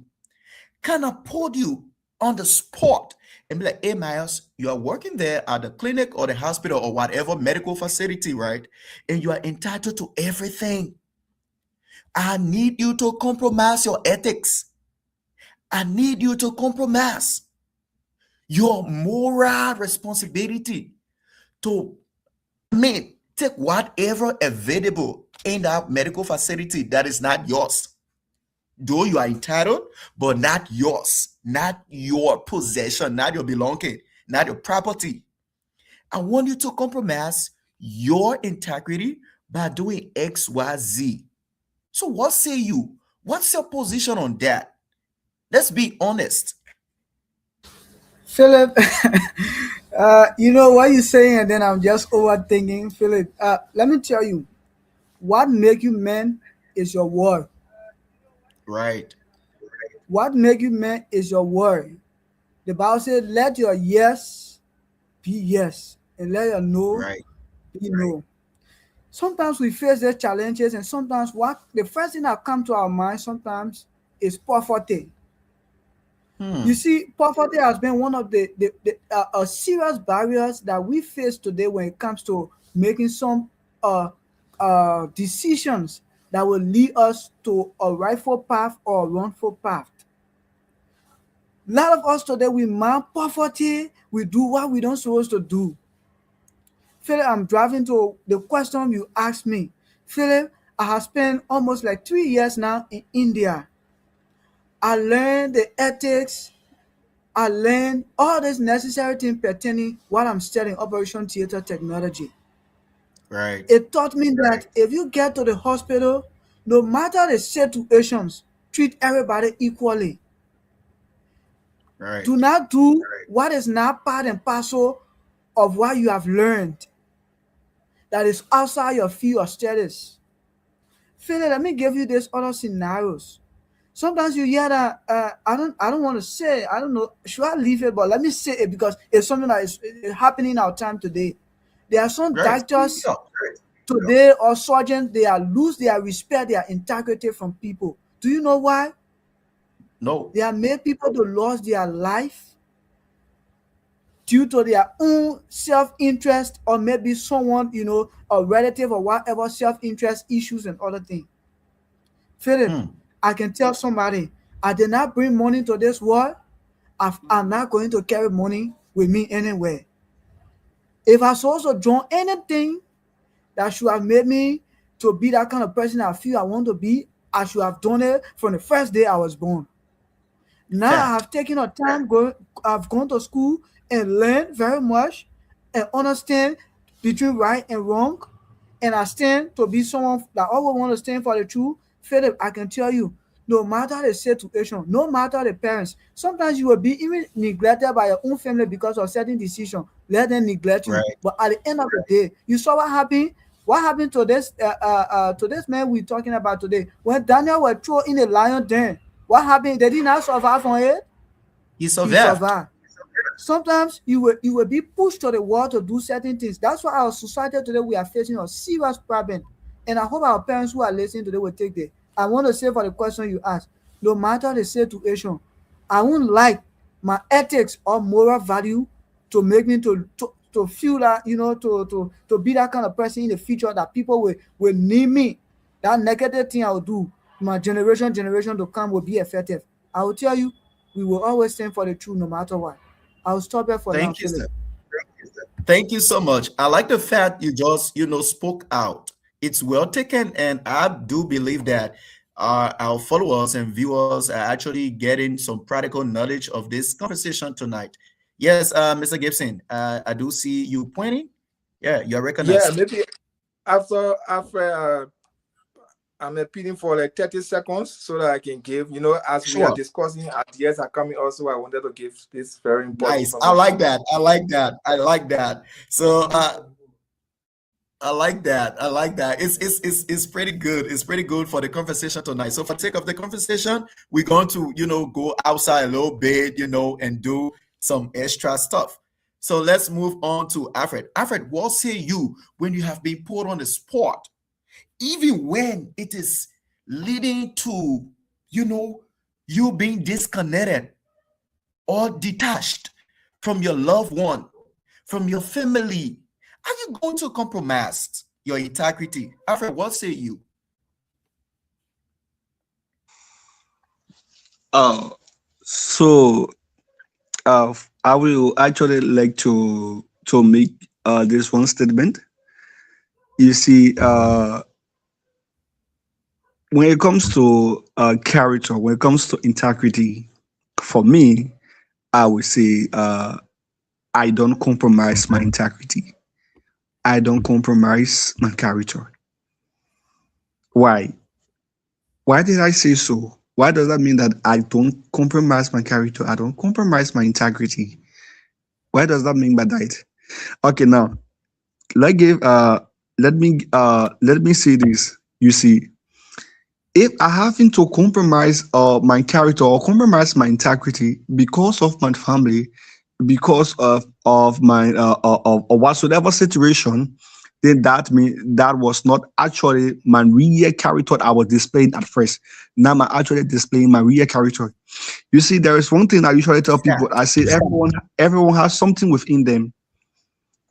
kind of put you on the spot and be like, hey, Miles, you are working there at the clinic or the hospital or whatever medical facility, right? And you are entitled to everything. I need you to compromise your ethics. I need you to compromise your moral responsibility to take whatever available in that medical facility that is not yours. Though you are entitled, but not yours, not your possession, not your belonging, not your property. I want you to compromise your integrity by doing X, Y, Z. So what say you? What's your position on that? Let's be honest. Philip, what you're saying, and then I'm just overthinking. Philip, let me tell you, what make you man is your word. Right, What make you man is your word. The Bible says, "Let your yes be yes, and let your no right. be no." Sometimes we face their challenges, and sometimes what the first thing that come to our mind sometimes is poverty. You Hmm. see, poverty has been one of the serious barriers that we face today when it comes to making some uh, decisions that will lead us to a rightful path or a wrongful path. A lot of us today we mind poverty, we do what we don't supposed to do. Philip, I'm driving to the question you asked me. Philip, I have spent almost like 3 years now in India. I learned the ethics. I learned all these necessary things pertaining while I'm studying Operation Theater Technology. Right, It taught me that if you get to the hospital, no matter the situations, treat everybody equally. Do right. not do what is not part and parcel of what you have learned that is outside your field of studies. Philip, let me give you these other scenarios. Sometimes you hear that I don't want to say, I don't know, should I leave it, but let me say it because it's something that is happening in our time today. There are some Right. doctors Yeah. today or surgeons, they are lose their respect, their integrity from people. Do you know why? No. They have made people to lose their life due to their own self-interest, or maybe someone, a relative or whatever, self-interest issues and other things. Philip, Hmm. I can tell somebody, I did not bring money to this world. I'm not going to carry money with me anywhere. If I supposed to join anything that should have made me to be that kind of person I feel I want to be, I should have done it from the first day I was born. Now I Fact. have taken a time I've gone to school and learned very much and understand between right and wrong. And I stand to be someone that always want to stand for the truth. Philip, I can tell you, no matter the situation, no matter the parents, sometimes you will be even neglected by your own family because of certain decision. Let them neglect you. Right. But at the end of the day, you saw what happened. What happened to this man we're talking about today? When Daniel was thrown in the lion den, what happened? They did not survive from it. He He survived. survived. Sometimes you will be pushed to the wall to do certain things. That's why our society today we are facing a serious problem. And I hope our parents who are listening today will take the. I want to say for the question you asked, no matter the situation, I won't like my ethics or moral value to make me to feel that to be that kind of person in the future that people will need me. That negative thing I will do, my generation to come will be effective. I will tell you, we will always stand for the truth no matter what. I'll stop it for now, Thank you, Philip. sir. Thank you so much. I like the fact you just, spoke out. it's well taken, and I do believe that our followers and viewers are actually getting some practical knowledge of this conversation tonight. Yes, Mr. Gibson, I do see you pointing. Yeah, you're Yeah, recognized. maybe after I'm appealing for like 30 seconds so that I can give, as we are Sure. discussing, ideas are coming also. I wanted to give this very important Nice. I like information. that. I like that. I like that. So I like that. I like that. It's pretty good. It's pretty good for the conversation tonight. So for the sake of the conversation, we're going to, go outside a little bit, and do some extra stuff. So let's move on to Alfred. Alfred, what say you when you have been put on the spot, even when it is leading to, you being disconnected or detached from your loved one, from your family? Are you going to compromise your integrity? Alfred, what say you? So I will actually like to make this one statement. You see, when it comes to character, when it comes to integrity, for me, I would say I don't compromise my integrity. I don't compromise my character. Why? Why did I say so? Why does that mean that I don't compromise my character? I don't compromise my integrity. Why does that mean by that? Okay, now let give let me say this. You see, if I having to compromise my character or compromise my integrity because of my family, because of my of whatsoever situation, then that mean that was not actually my real character I was displaying at first. Now I'm actually displaying my real character. You see, there is one thing I usually tell people. I say everyone has something within them,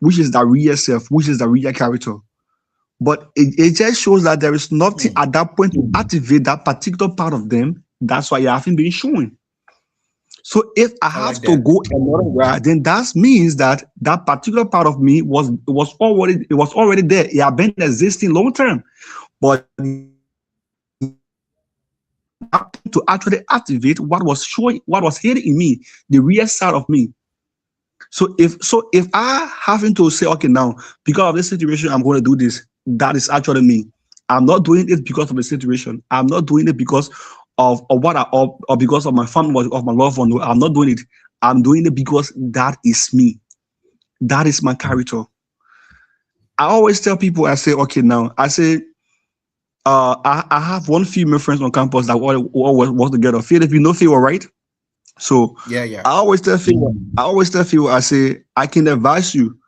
which is the real self, which is the real character. But it just shows that there is nothing at that point to activate that particular part of them. That's why you haven't been shown. So if I have like to that. go another way, then that means that that particular part of me was already there. It had been existing long term, but to actually activate what was showing, what was hidden in me, the real side of me. So if I having to say, okay, now because of this situation, I'm going to do this. That is actually me. I'm not doing it because of the situation. I'm not doing it because of what or because of my family or of my loved one. No, I'm not doing it. I'm doing it because that is me. That is my character. I always tell people, I say, okay, now I say, I have one female friends on campus that always work together. Phil, if you know Phil, right? So Yeah. I always tell Phil, I say, I can advise you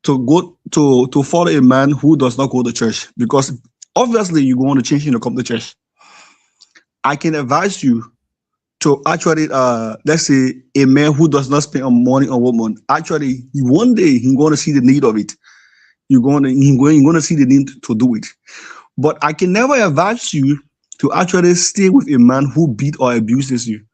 to go to follow a man who does not go to church because obviously you want to change him to come to church. I can advise you to actually let's say a man who does not spend money on woman. Actually, one day he's going to see the need of it. You're going to see the need to do it. But I can never advise you to actually stay with a man who beat or abuses you.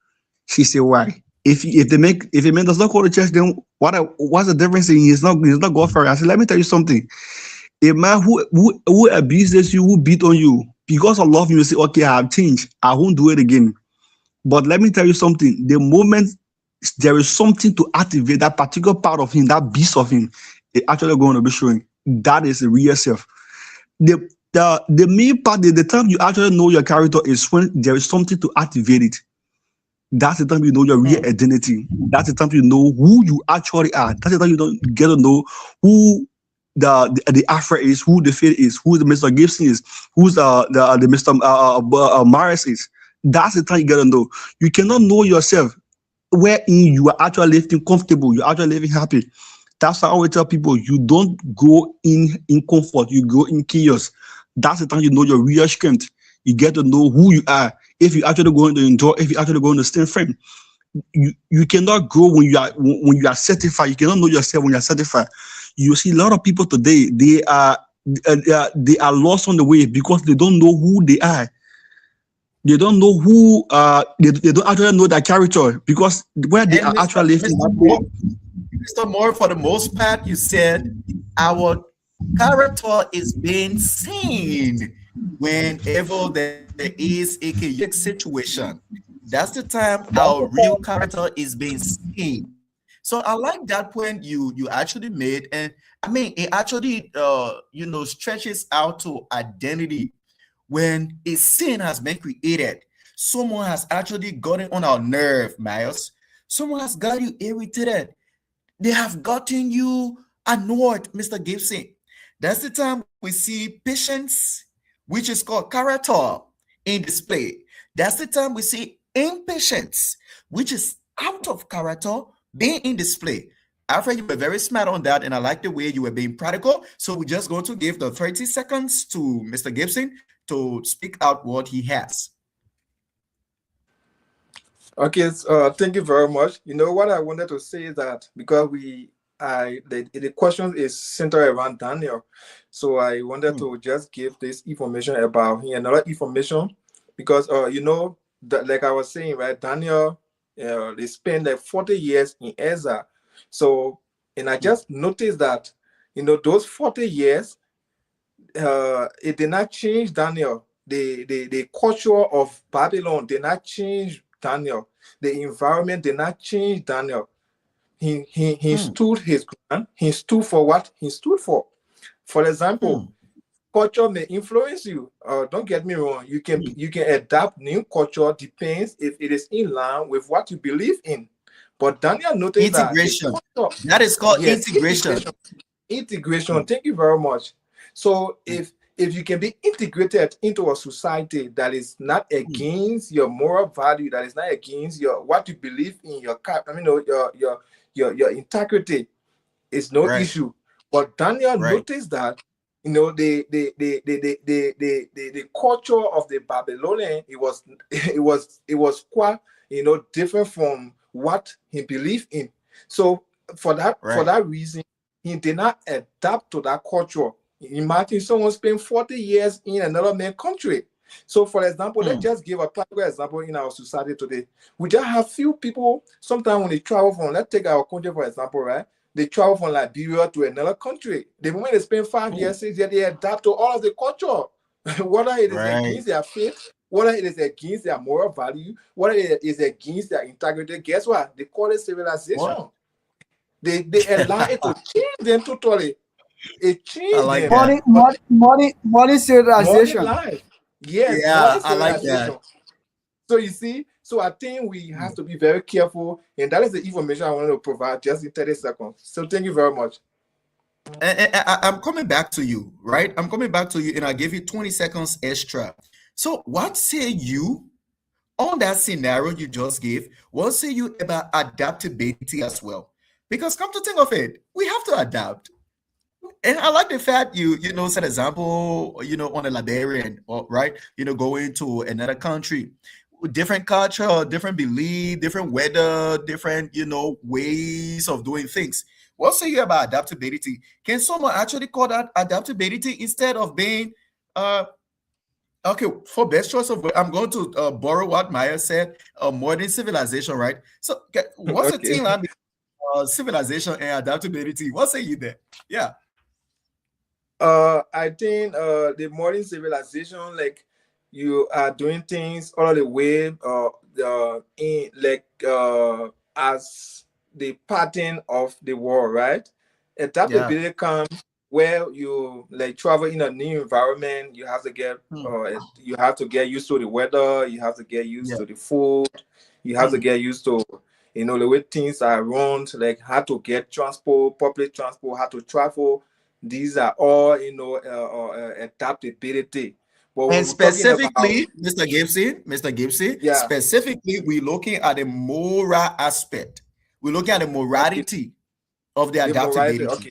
She said, why? If a man does not go to church, then what's the difference in he's not God for it? I said, let me tell you something. A man who abuses you, who beat on you, because of love, you say, okay, I have changed. I won't do it again. But let me tell you something. The moment there is something to activate that particular part of him, that beast of him, it's actually going to be showing. That is the real self. The main part, the time you actually know your character is when there is something to activate it. That's the time you know your real identity. That's the time you know who you actually are. That's the time you don't get to know who the Afra is, who the Phil is, who the Mr. Gibson is, who's the Mr. Morris is. That's the time you get to know. You cannot know yourself wherein you are actually living comfortable, you're actually living happy. That's why I always tell people, you don't go in comfort, you go in chaos. That's the time you know your real strength. You get to know who you are. If you're actually going to enjoy, if you're actually going to stand firm. You cannot grow when you are certified. You cannot know yourself when you're certified. You see a lot of people today, they are lost on the way because they don't know who they are. They don't know who they don't actually know their character because where they And are actually living. Mr. Moore, for the most part, you said our character is being seen whenever there is a chaotic situation. That's the time our real character is being seen. So I like that point you actually made, and I mean it actually stretches out to identity. When a sin has been created, someone has actually gotten on our nerve, Miles. Someone has got you irritated. They have gotten you annoyed, Mr. Gibson. That's the time we see patience, which is called character, in display. That's the time we see impatience, which is out of character, being in display. Alfred, you were very smart on that, and I like the way you were being practical. So we're just going to give the 30 seconds to Mr. Gibson to speak out what he has. Okay, thank you very much. You know what I wanted to say is that because the question is centered around Daniel, so I wanted to just give this information about him, another information, because that, like I was saying, right, Daniel, they spent like 40 years in exile. So, and I just noticed that those 40 years, it did not change Daniel. The culture of Babylon did not change Daniel. The environment did not change Daniel. He stood his ground. He stood for what he stood for. For example, culture may influence you. Don't get me wrong. You can adapt new culture, depends if it is in line with what you believe in. But Daniel noticed integration. That is called integration. Integration. Thank you very much. So if you can be integrated into a society that is not against your moral value, that is not against your what you believe in, your integrity, is no issue. But Daniel noticed that the culture of the Babylonian, it was quite different from what he believed in. So for that reason, he did not adapt to that culture. Imagine someone spent 40 years in another man's country. So, for example, let's just give a practical example in our society today. We just have few people, sometimes when they travel from, let's take our country, for example, right? They travel from Liberia to another country. The moment they spend 5 years, 6 years, they adapt to all of the culture. Whether it is against their faith, whether it is against their moral value, whether it is against their integrity, guess what? They call it civilization. What? They allow it to change them totally. It changed them. Modern civilization. Modern life. Yes, yeah, I like that. So you see, so I think we have to be very careful, and that is the information I wanted to provide just in 30 seconds. So thank you very much. I'm coming back to you, right? I'm coming back to you, and I give you 20 seconds extra. So what say you on that scenario you just gave? What say you about adaptability as well? Because come to think of it, we have to adapt. And I like the fact you set example, on a Liberian, right? Going to another country, different culture, different belief, different weather, different, ways of doing things. What say you about adaptability? Can someone actually call that adaptability instead of being, okay, for best choice of word, I'm going to borrow what Maya said, modern civilization, right? So what's the thing like civilization and adaptability? What say you there? Yeah. I think the modern civilization, like you are doing things all the way as the pattern of the world, right? Adaptability comes where you like travel in a new environment. You have to get used to the weather. You have to get used to the food. You have to get used to the way things are run, like how to get transport, public transport, how to travel. These are all, adaptability. But and specifically, Mr. Gibson, specifically, we're looking at the moral aspect. We're looking at the morality of the adaptability.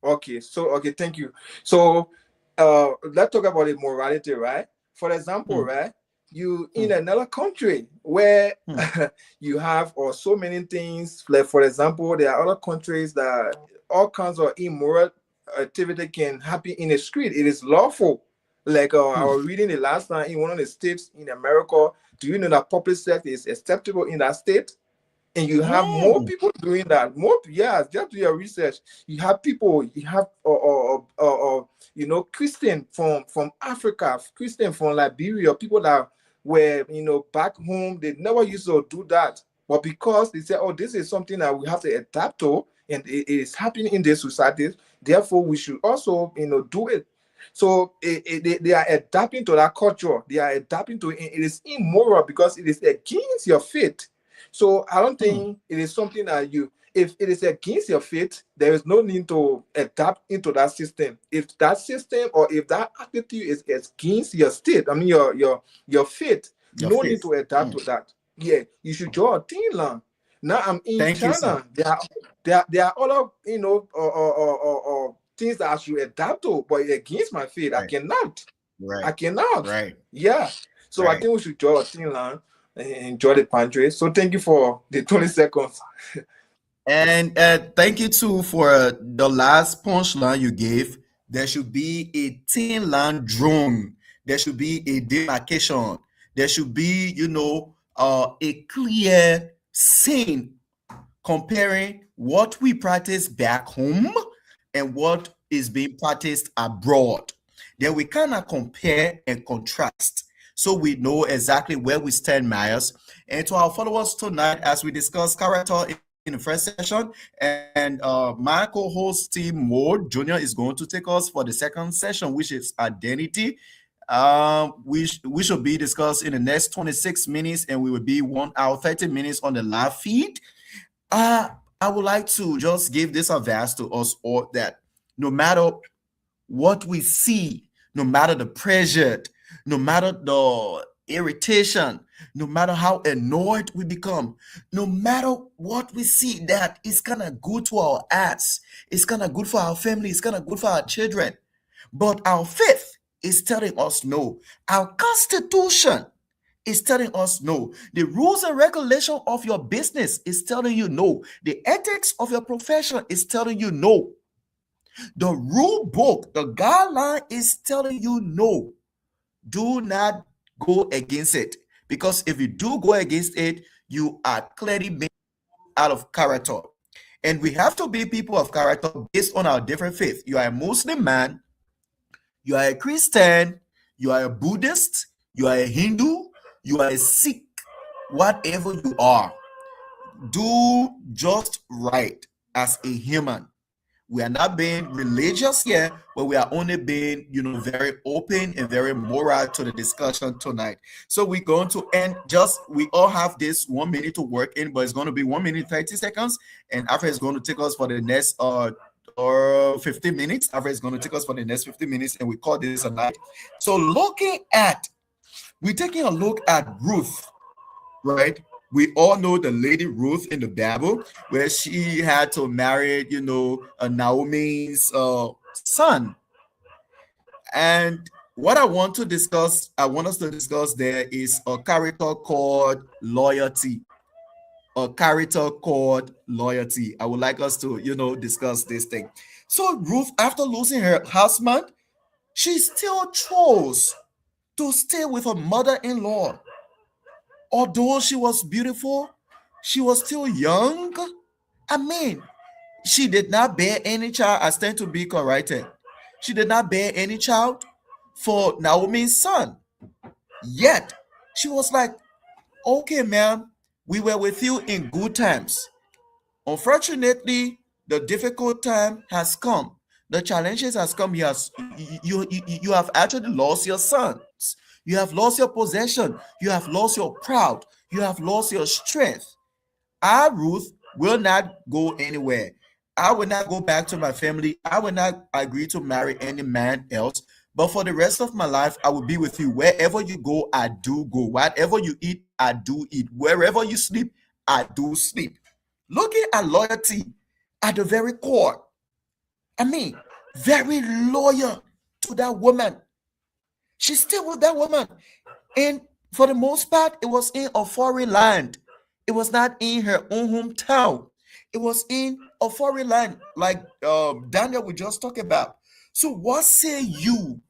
Okay. So, thank you. So, let's talk about the morality, right? For example, right? You in another country where you have so many things. Like, for example, there are other countries that all kinds of immoral activity can happen in the street. It is lawful. Like I was reading the last time in one of the states in America. Do you know that public sex is acceptable in that state? And you have more people doing that. Just do your research. You have people, Christian from Africa, Christian from Liberia, people that were, back home, they never used to do that. But because they say, oh, this is something that we have to adapt to, and it is happening in the societies, therefore we should also, do it. So they are adapting to that culture. They are adapting to it. It is immoral because it is against your faith. So I don't think it is something that if it is against your faith, there is no need to adapt into that system. If that system or if that attitude is against your state, I mean your faith, no need to adapt to that. Yeah, you should draw a thin line. Now I'm in Thank you, sir. China. There are other things that I should adapt to, but against my faith, I cannot. Right. I cannot. Right. Yeah. So I think we should draw a thin line and enjoy the pantry. So thank you for the 20 seconds. And thank you too for the last punchline you gave. There should be a thin line drawn. There should be a demarcation. There should be, a clear scene comparing what we practice back home and what is being practiced abroad. Then we cannot compare and contrast, so we know exactly where we stand, Myers. And to our followers tonight, as we discuss character in the first session, and my co-host Steve Moore Jr. is going to take us for the second session, which is identity. We should be discussed in the next 26 minutes, and we will be 1 hour 30 minutes on the live feed. I would like to just give this advice to us all, that no matter what we see, no matter the pressure, no matter the irritation, no matter how annoyed we become, no matter what we see, that is kind of good to our hearts, it's kind of good for our family, it's kind of good for our children. But our faith is telling us no. Our constitution is telling us no. The rules and regulation of your business is telling you no. The ethics of your profession is telling you no. The rule book, the guideline is telling you no. Do not go against it, because if you do go against it, you are clearly being out of character. And we have to be people of character based on our different faith. You are a Muslim man, you are a Christian, you are a Buddhist, you are a Hindu, you are a Sikh, whatever you are, do just right as a human. We are not being religious here, but we are only being, very open and very moral to the discussion tonight. So we're going to end we all have this 1 minute to work in, but it's going to be 1 minute 30 seconds. And after it's going to take us for the next 15 minutes. After it's going to take us for the next 15 minutes, and we call this a night. So we're taking a look at Ruth, right? We all know the lady Ruth in the Bible, where she had to marry, Naomi's son. And what I want us to discuss there is a character called loyalty. A character called loyalty. I would like us to, discuss this thing. So Ruth, after losing her husband, she still chose to stay with her mother-in-law. Although she was beautiful, she was still young. I mean, she did not bear any child. I stand to be corrected. She did not bear any child for Naomi's son. Yet, she was like, okay, ma'am, we were with you in good times. Unfortunately, the difficult time has come. The challenges has come. You have actually lost your sons. You have lost your possession. You have lost your pride. You have lost your strength. I, Ruth, will not go anywhere. I will not go back to my family. I will not agree to marry any man else. But for the rest of my life, I will be with you. Wherever you go, I do go. Whatever you eat, I do eat. Wherever you sleep, I do sleep. Looking at loyalty at the very core. I mean, very loyal to that woman. She's still with that woman. And for the most part, it was in a foreign land. It was not in her own hometown. It was in a foreign land, like Daniel we just talked about. So what say you,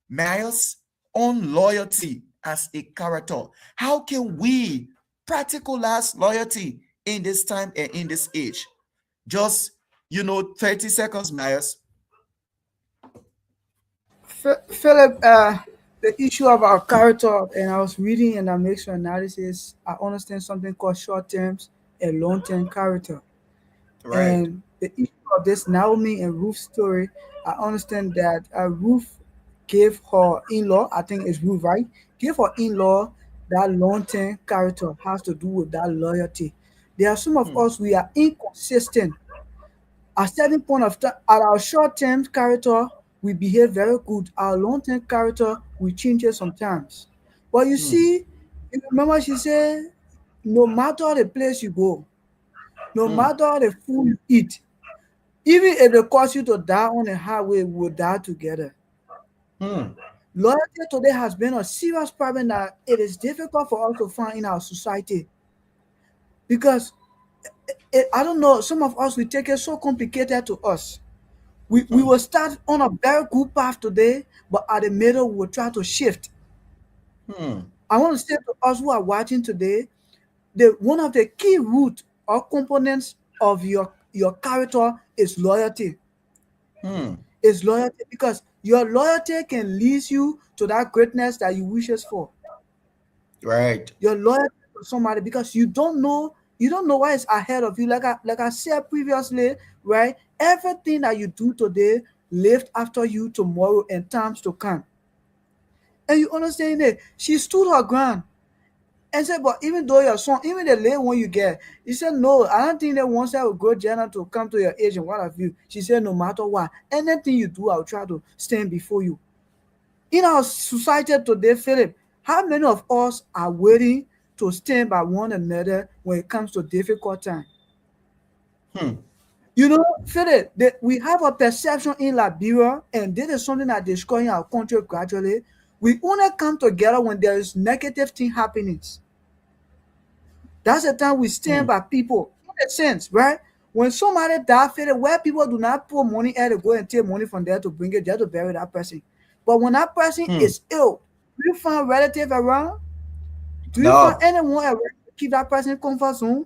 Myers, on loyalty as a character? How can we practicalize loyalty in this time and in this age? Just 30 seconds, Myers. Philip, the issue of our character, and I was reading and I make some analysis. I understand something called short terms and long term character. Right. And the issue of this Naomi and Ruth story, I understand that Ruth gave her in-law, I think it's Ruth, right? Gave her in-law that long-term character has to do with that loyalty. There are some of Hmm. us we are inconsistent. At certain point of time, at our short-term character, we behave very good. Our long-term character we change it sometimes. But you Hmm. see, you remember she said, no matter the place you go, no Hmm. matter the food you eat, even if they cause you to die on the highway, we will die together. Hmm. Loyalty today has been a serious problem that it is difficult for us to find in our society because I don't know, some of us we take it so complicated to us. We Hmm. will start on a very good path today, but at the middle we will try to shift. Hmm. I want to say to us who are watching today, the one of the key root or components of your character is loyalty. Hmm. Is loyalty because your loyalty can lead you to that greatness that you wishes for. Right. Your loyalty to somebody because you don't know what is ahead of you. Like I said previously, right? Everything that you do today lived after you tomorrow and times to come. And you understand it? She stood her ground and said, but even though your son, even the late one you get, he said, no, I don't think that once I will go Jenna to come to your age and what have you. She said, no matter what, anything you do, I'll try to stand before you. In our society today, Philip, how many of us are waiting to stand by one another when it comes to difficult time? Hmm. You know, Philip, we have a perception in Liberia, and this is something that is destroying our country gradually. We only come together when there is negative thing happening. That's the time we Hmm. stand by people. In a sense, right? When somebody die, Philip, where people do not put money there to go and take money from there to bring it there to bury that person. But when that person Hmm. is ill, do you find relative around? Do you find No. anyone around to keep that person in comfort zone?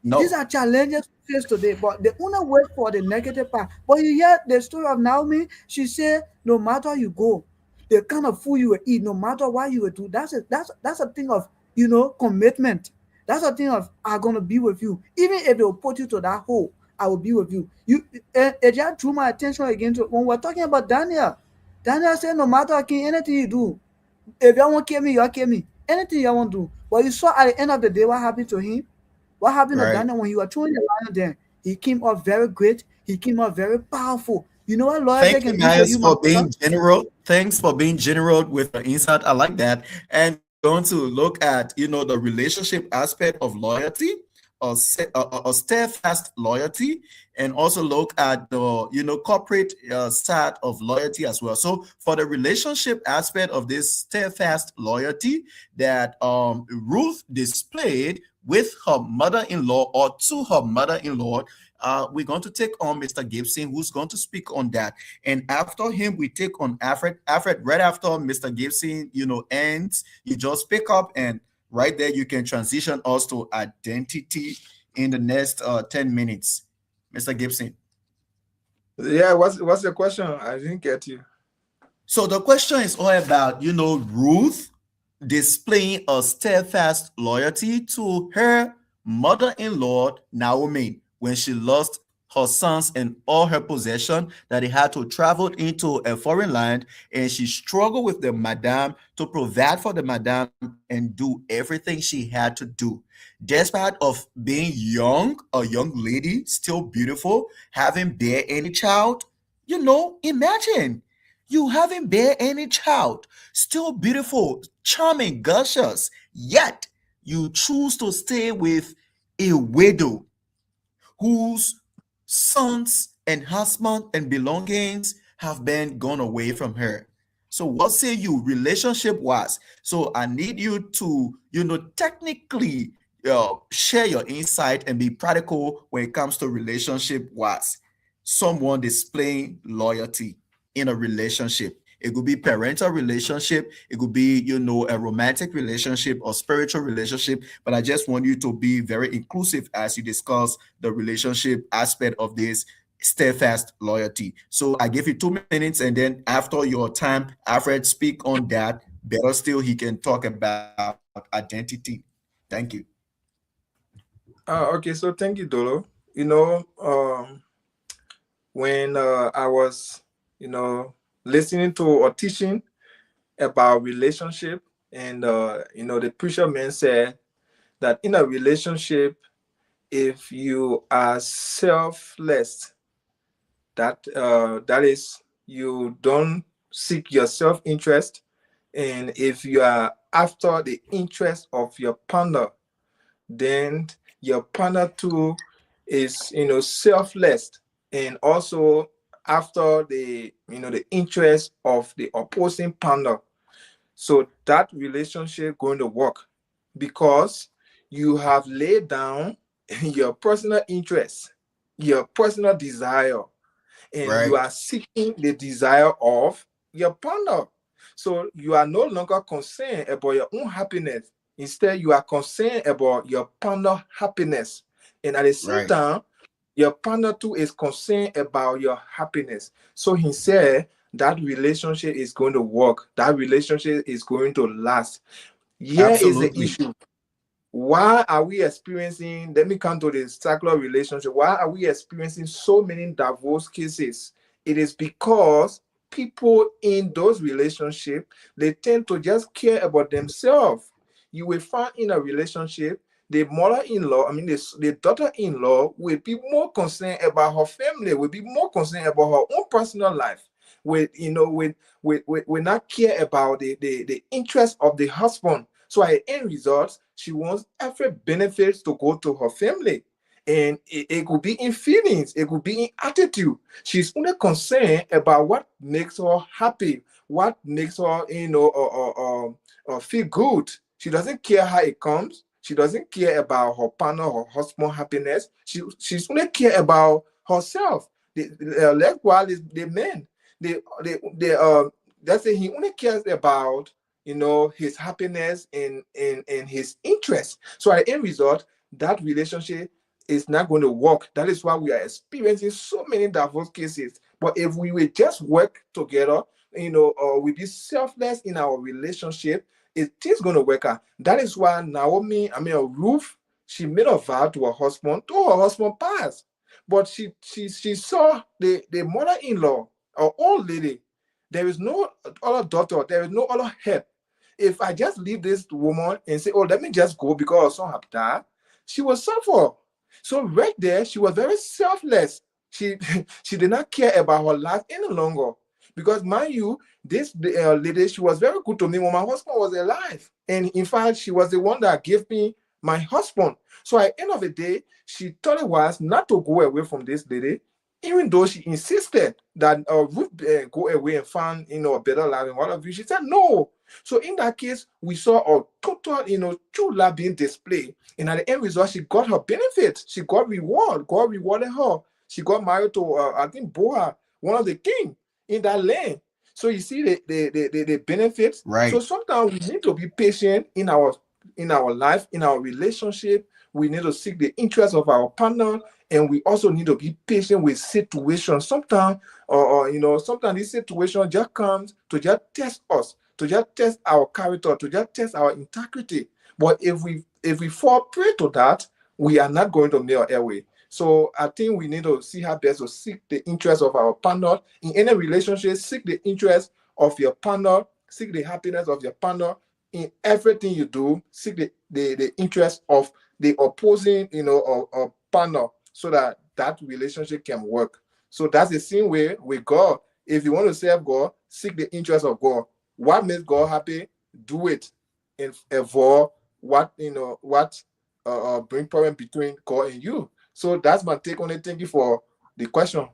These No. are challenges we face today, but they only wait for the negative part. But you hear the story of Naomi, she said, no matter you go, the kind of food you will eat, no matter what you will do, that's a thing of commitment. That's a thing of I'm gonna be with you. Even if they will put you to that hole, I will be with you. It just drew my attention again to when we're talking about Daniel. Daniel said, no matter anything you do, if you want to kill me, you kill me. Anything you want to do. But you saw at the end of the day what happened to him. What happened to Right. Daniel when you were throwing the lion there? He came up very great. He came up very powerful. You know what loyalty Thank you, can do for Myers, you, my for brother? being general. Thanks for being general with the insight. I like that. And going to look at the relationship aspect of loyalty, or steadfast loyalty, and also look at the corporate side of loyalty as well. So for the relationship aspect of this steadfast loyalty that Ruth displayed with her mother-in-law or to her mother-in-law, we're going to take on Mr. Gibson, who's going to speak on that. And after him, we take on Alfred. Alfred, right after Mr. Gibson, ends, you just pick up, and right there you can transition us to identity in the next 10 minutes. Mr. Gibson. Yeah, what's your question? I didn't get you. So the question is all about, Ruth displaying a steadfast loyalty to her mother-in-law Naomi when she lost her sons and all her possession, that he had to travel into a foreign land, and she struggled with the madam to provide for the madam and do everything she had to do. Despite of being young, a young lady, still beautiful, having bear any child, imagine you haven't bear any child, still beautiful, charming, gushers, yet you choose to stay with a widow whose sons and husband and belongings have been gone away from her. So what say you relationship wise? So I need you to, technically share your insight and be practical when it comes to relationship wise. Someone displaying loyalty in a relationship. It could be parental relationship. It could be, you know, a romantic relationship or spiritual relationship. But I just want you to be very inclusive as you discuss the relationship aspect of this steadfast loyalty. So I give you 2 minutes, and then after your time, Alfred speak on that. Better still, he can talk about identity. Thank you. Okay, so thank you, Dolo. You know, when I was, you know, listening to or teaching about relationship, and you know, the preacher man said that in a relationship, if you are selfless, that is, you don't seek your self-interest, and if you are after the interest of your partner, then your partner too is, you know, selfless, and also after the, you know, the interest of the opposing partner. So that relationship going to work because you have laid down your personal interest, your personal desire, and you Right. are seeking the desire of your partner. So you are no longer concerned about your own happiness. Instead, you are concerned about your partner happiness. And at the same Right. time, your partner too is concerned about your happiness. So he said that relationship is going to work. That relationship is going to last. Here is the Absolutely. issue. Why are we experiencing, let me come to the circular relationship, why are we experiencing so many divorce cases? It is because people in those relationships, they tend to just care about themselves. You will find in a relationship, the mother-in-law, I mean the daughter-in-law will be more concerned about her family, will be more concerned about her own personal life, with, you know, with not care about the interest of the husband. So at the end result, she wants every benefits to go to her family. And it could be in feelings, it could be in attitude. She's only concerned about what makes her happy, what makes her, you know, feel good. She doesn't care how it comes. She doesn't care about her partner, her husband happiness. She's only care about herself. Likewise, the men, they let's say he only cares about, you know, his happiness and his interest. So at the end result, that relationship is not going to work. That is why we are experiencing so many divorce cases. But if we will just work together, you know, or we be selfless in our relationship, it is going to work out. That is why Ruth, she made a vow to her husband, passed. But she saw the mother-in-law, or old lady. There is no other daughter, there is no other help. If I just leave this woman and say, oh, let me just go because her son have died, she will suffer. So right there, she was very selfless. She she did not care about her life any longer. Because mind you, this lady, she was very good to me when my husband was alive. And in fact, she was the one that gave me my husband. So at the end of the day, she thought it was not to go away from this lady, even though she insisted that Ruth go away and find, you know, a better life and whatever. She said no. So in that case, we saw a total, you know, true love being displayed. And at the end result, she got her benefit. She got reward. God rewarded her. She got married to, I think, Boaz, one of the king in that land. So you see the benefits. So Right. sometimes we need to be patient in our life, in our relationship. We need to seek the interest of our partner, and we also need to be patient with situations. Sometimes, or you know, sometimes this situation just comes to just test us, to just test our character, to just test our integrity. But if we fall prey to that, we are not going to make our airway. So I think we need to see how best to seek the interest of our partner in any relationship. Seek the interest of your partner. Seek the happiness of your partner in everything you do. Seek the interest of the opposing, you know, or partner, so that that relationship can work. So that's the same way with God. If you want to serve God, seek the interest of God. What makes God happy, do it, and avoid what, you know, what bring problem between God and you. So that's my take on it. Thank you for the question.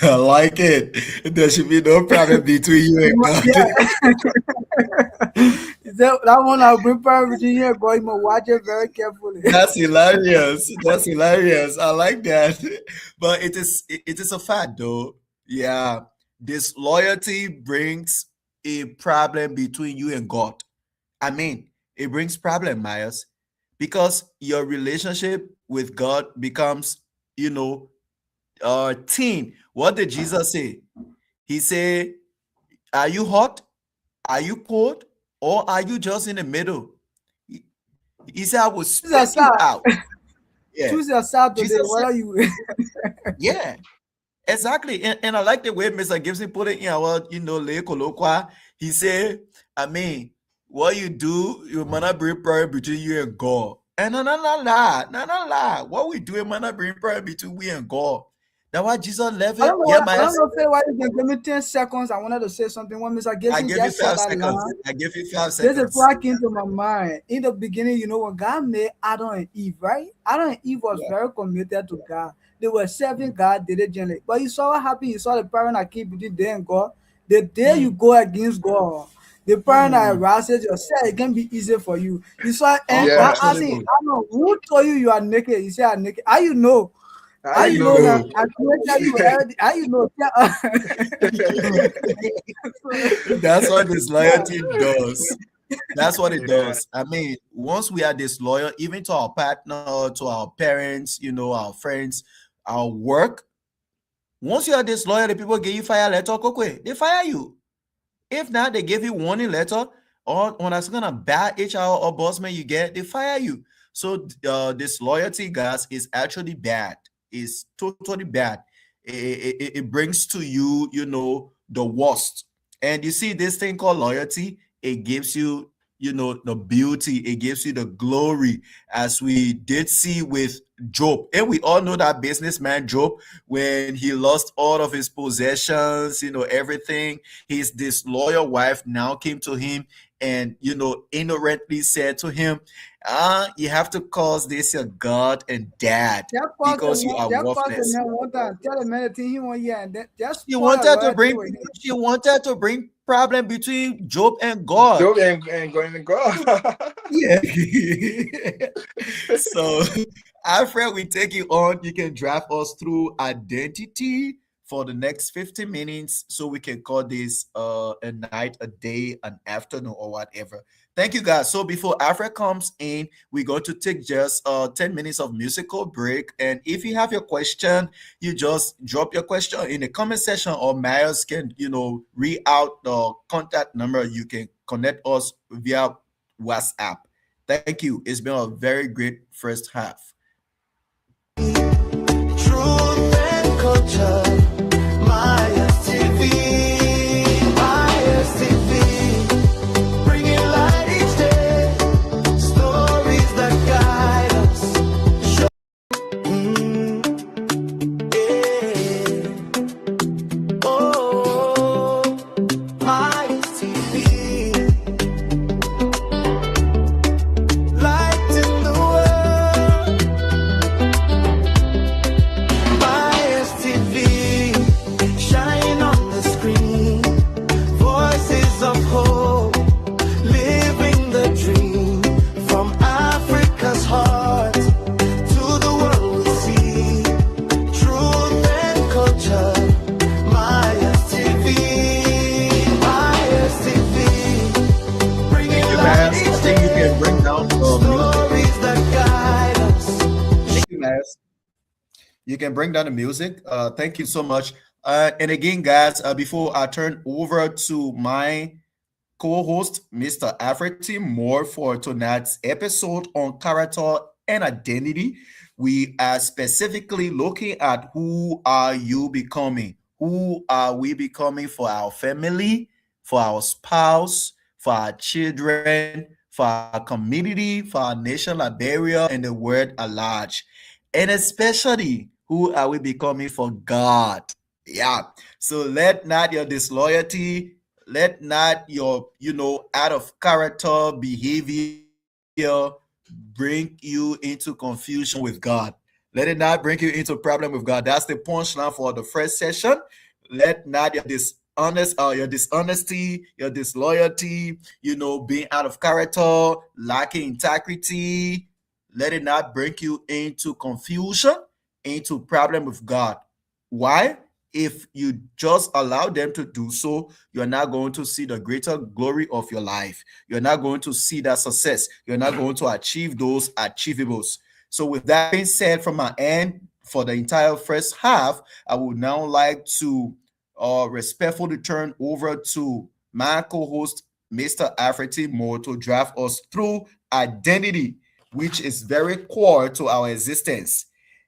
I like it. There should be no problem between you and God. That one I'll bring private between here, boy. You must watch it very carefully. That's hilarious. That's hilarious. I like that. But it is a fact though. Yeah. disloyalty brings a problem between you and God. I mean, it brings problem, Myers, because your relationship with God becomes, teen. What did Jesus say? He said, "Are you hot? Are you cold? Or are you just in the middle?" He, he said, "I will Choose your spit you side. out." Yeah, Choose your side today. Jesus said, Whether you yeah. Exactly. And I like the way Mr. Gibson put it in our, Le Colloqua. He said, I mean, what you do, you might not bring prayer between you and God. And no. What we do, it might not bring prayer between we and God. That's why Jesus left I it. don't know Yeah, why, I my don't know Phil, why you can give me 10 seconds. I wanted to say something when Mr. I Gibson give you just said 5 that seconds. line. I give you 5 This is seconds. what came to my mind. In the beginning, when God made Adam and Eve, right? Adam and Eve was very committed to God. They were serving God diligently. But you saw what happened. You saw the parent that keep between them and God. The day you go against God, the parent that harasses yourself, it can be easy for you. You saw, and I Yeah. asked him, Uncontrollable. Adam, who told you are naked? He said, I'm naked. How you know? How How you you know that? know? I created you already. How you know? That's what disloyalty does. That's what it Yeah. does. I mean, once we are disloyal, even to our partner, to our parents, our friends, our work, once you are disloyal, the people give you fire letter, they fire you. If not, they give you warning letter, or when that's gonna bad HR or boss man you get, they fire you. So disloyalty, guys, is actually bad. It's totally bad. It brings to you, the worst. And you see this thing called loyalty, it gives you, the beauty, it gives you the glory, as we did see with Job. And we all know that businessman Job, when he lost all of his possessions, everything, his disloyal wife now came to him and, ignorantly said to him, you have to cause this your God and dad because you are Just pause the worthless. man one time. Tell the man the thing he want, yeah, and then just She spoil your wanted to loyalty bring with him. she wanted to bring problem between Job and God. Job and going to God. Yeah. So, Alfred, we take you on. You can drive us through identity for the next 15 minutes so we can call this a night, a day, an afternoon, or whatever. Thank you, guys. So before Alfred comes in, we're going to take just 10 minutes of musical break. And if you have your question, you just drop your question in the comment section, or Miles can, read out the contact number. You can connect us via WhatsApp. Thank you. It's been a very great first half. Truth and culture. Myers TV. Myers TV. Bringing light each day. Stories that guide us. Yeah. Oh, Myers TV. Light in the world. Myers TV, shine on the screen. Voices of hope, living the dream. From Africa's heart to the world we see. Truth and culture. Myers TV, Myers TV, bringing Thank you, light Miles. I each think you can day. bring down the music. Stories that guide us. Thank you, Miles. You can bring down the music. Thank you so much. And again, guys, before I turn over to my co-host, Mr. Alfred T. Moore, for tonight's episode on character and identity, we are specifically looking at who are you becoming? Who are we becoming for our family, for our spouse, for our children, for our community, for our nation, Liberia, and the world at large? And especially, who are we becoming for God? Yeah. So let not your disloyalty, let not your, out of character behavior bring you into confusion with God. Let it not bring you into problem with God. That's the punchline for the first session. Let not your your dishonesty, your disloyalty, being out of character, lacking integrity, let it not bring you into confusion, into problem with God. Why? if you just allow them to do so, you're not going to see the greater glory of your life. You're not going to see that success. You're not going to achieve those achievables. So with that being said, from my end, for the entire first half, I would now like to respectfully turn over to my co-host, Mr. Alfred T. Moore, to drive us through identity, which is very core to our existence.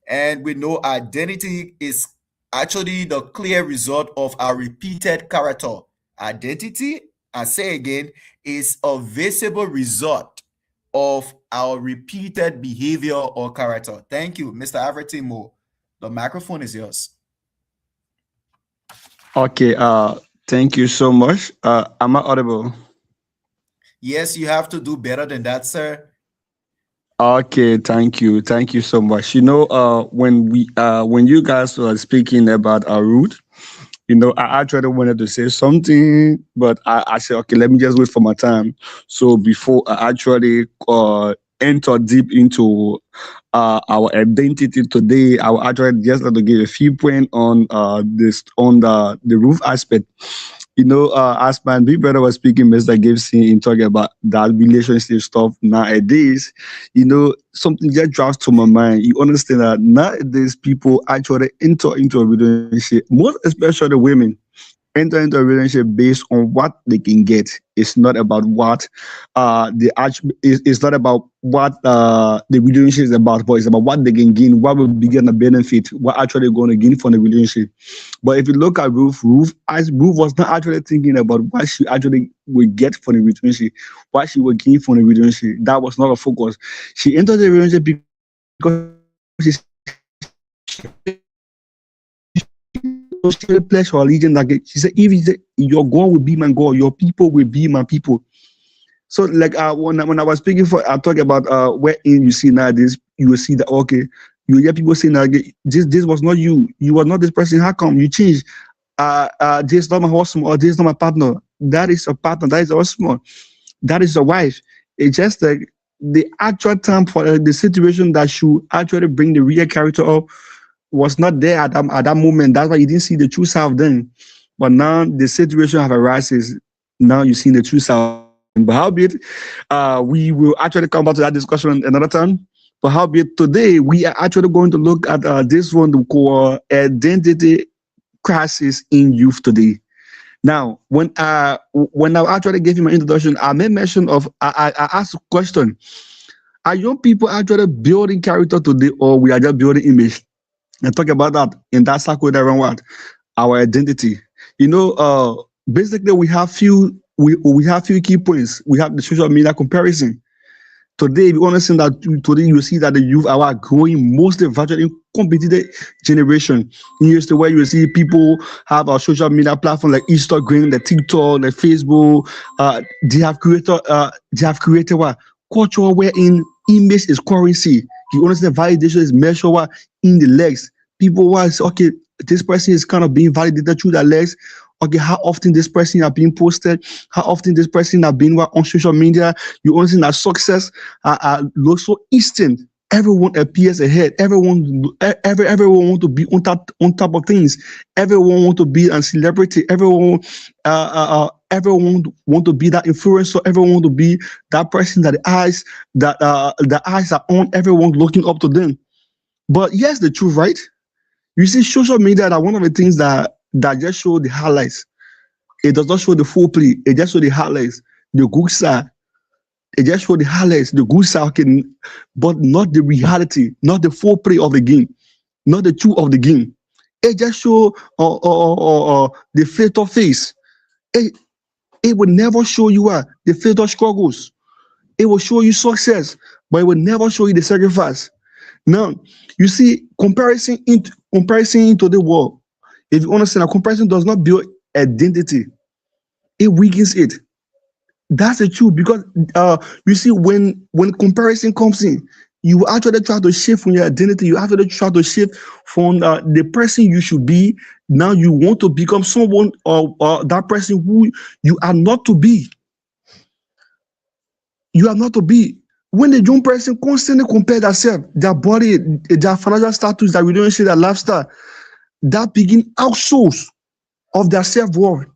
And we know identity is actually the clear result of our repeated character. Identity, I say again, is a visible result of our repeated behavior or character. Thank you, Mr. Alfred T. Moore. The microphone is yours. Okay, thank you so much. Am I audible? Yes, you have to do better than that, sir. Okay, thank you so much. When you guys were speaking about our root, I actually wanted to say something, but I said, okay, let me just wait for my time. So before I actually enter deep into our identity today, I will actually just like to give a few points on the roof aspect. As my big brother was speaking, Mr. Gibson, in talking about that relationship stuff nowadays, something just drops to my mind. You understand that nowadays people actually enter into a relationship, most especially women, enter into a relationship based on what they can get. It's not about what it's not about what the relationship is about, but it's about what they can gain, what will be going to benefit, what actually going to gain from the relationship. But if you look at Ruth was not actually thinking about what she actually would get from the relationship, what she would gain from the relationship. That was not a focus. She entered the relationship because she pledged her allegiance. Like she said, if your God will be my God, your people will be my people. So, like when I was speaking I talk about wherein you see nowadays, you will see that okay, you hear people saying that this was not you, you were not this person. How come you changed? This is not my husband or this is not my partner. That is a partner. That is a husband. That is a wife. It's just like the actual time for the situation that should actually bring the real character up was not there at that moment. That's why you didn't see the true self then. But now the situation have arises. Now you see the true self. But howbeit, we will actually come back to that discussion another time. But howbeit, today we are actually going to look at this one called identity crisis in youth today. Now, when I actually gave you my introduction, I made mention of I asked a question: are young people actually building character today, or we are just building image? And talk about that in that circle around what our identity. Basically we have few key points. We have the social media comparison. Today, we understand that today you see that the youth are growing mostly virtually competitive generation. Here's the way you see people have a social media platform like Instagram, the TikTok, the Facebook. They have created what culture wherein image is currency. You understand validation is measured in the legs. People want okay, this person is kind of being validated through their legs. Okay, how often this person are being posted, how often this person are being on social media. You understand that success looks so instant. Everyone appears ahead. Everyone want to be on top of things. Everyone want to be a celebrity. Everyone want to be that influencer. Everyone want to be that person that the eyes are on. Everyone looking up to them. But here's the truth, right? You see, social media are one of the things that just show the highlights. It does not show the full play. It just show the highlights, the good side. It just show the highlights, the good side, okay, but not the reality, not the full play of the game, not the truth of the game. It just show the fatal face. It will never show you the fatal struggles. It will show you success, but it will never show you the sacrifice. Now, you see, comparison into the world. If you understand, a comparison does not build identity; it weakens it. That's the truth, because you see, when comparison comes in, you actually try to shift from your identity. You actually try to shift from the person you should be. Now you want to become someone or that person who you are not to be. You are not to be. When the young person constantly compare themselves, their body, their financial status, their relationship, their lifestyle, that begin outsource of their self-worth.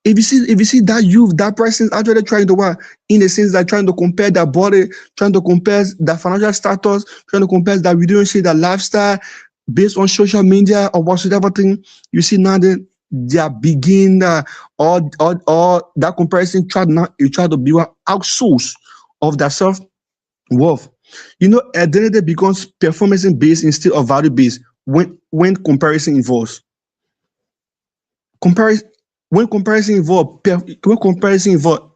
If you see that youth, that person is actually trying to what, in a sense that trying to compare their body, trying to compare their financial status, trying to compare their relationship, their lifestyle based on social media or whatsoever thing, you see now they are begin or that comparison try to be what outsource of their self-worth. Identity becomes performance based instead of value based when comparison involves. Comparison when comparison involve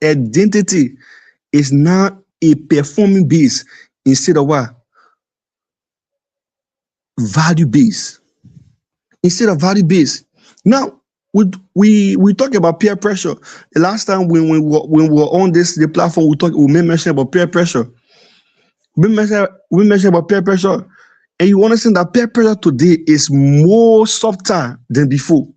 identity is now a performing base instead of what value base. Instead of value base. Now we talk about peer pressure. The last time when we were on the platform, we made mention about peer pressure. We mentioned about peer pressure, and you understand that peer pressure today is more softer than before.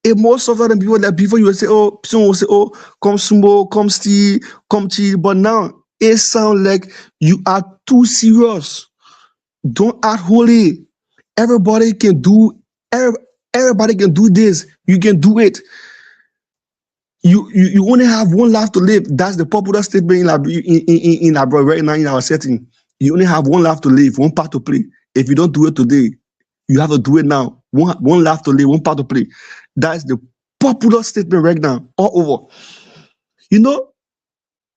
It more softer than before. That before you would say, oh, someone will say, oh, come smoke, come steal, come cheat. But now it sounds like you are too serious. Don't act holy. Everybody can do. Everybody can do this. You can do it. You only have one life to live. That's the popular statement in our right now in our setting. You only have one life to live, one part to play. If you don't do it today, you have to do it now. One life to live, one part to play. That's the popular statement right now, all over.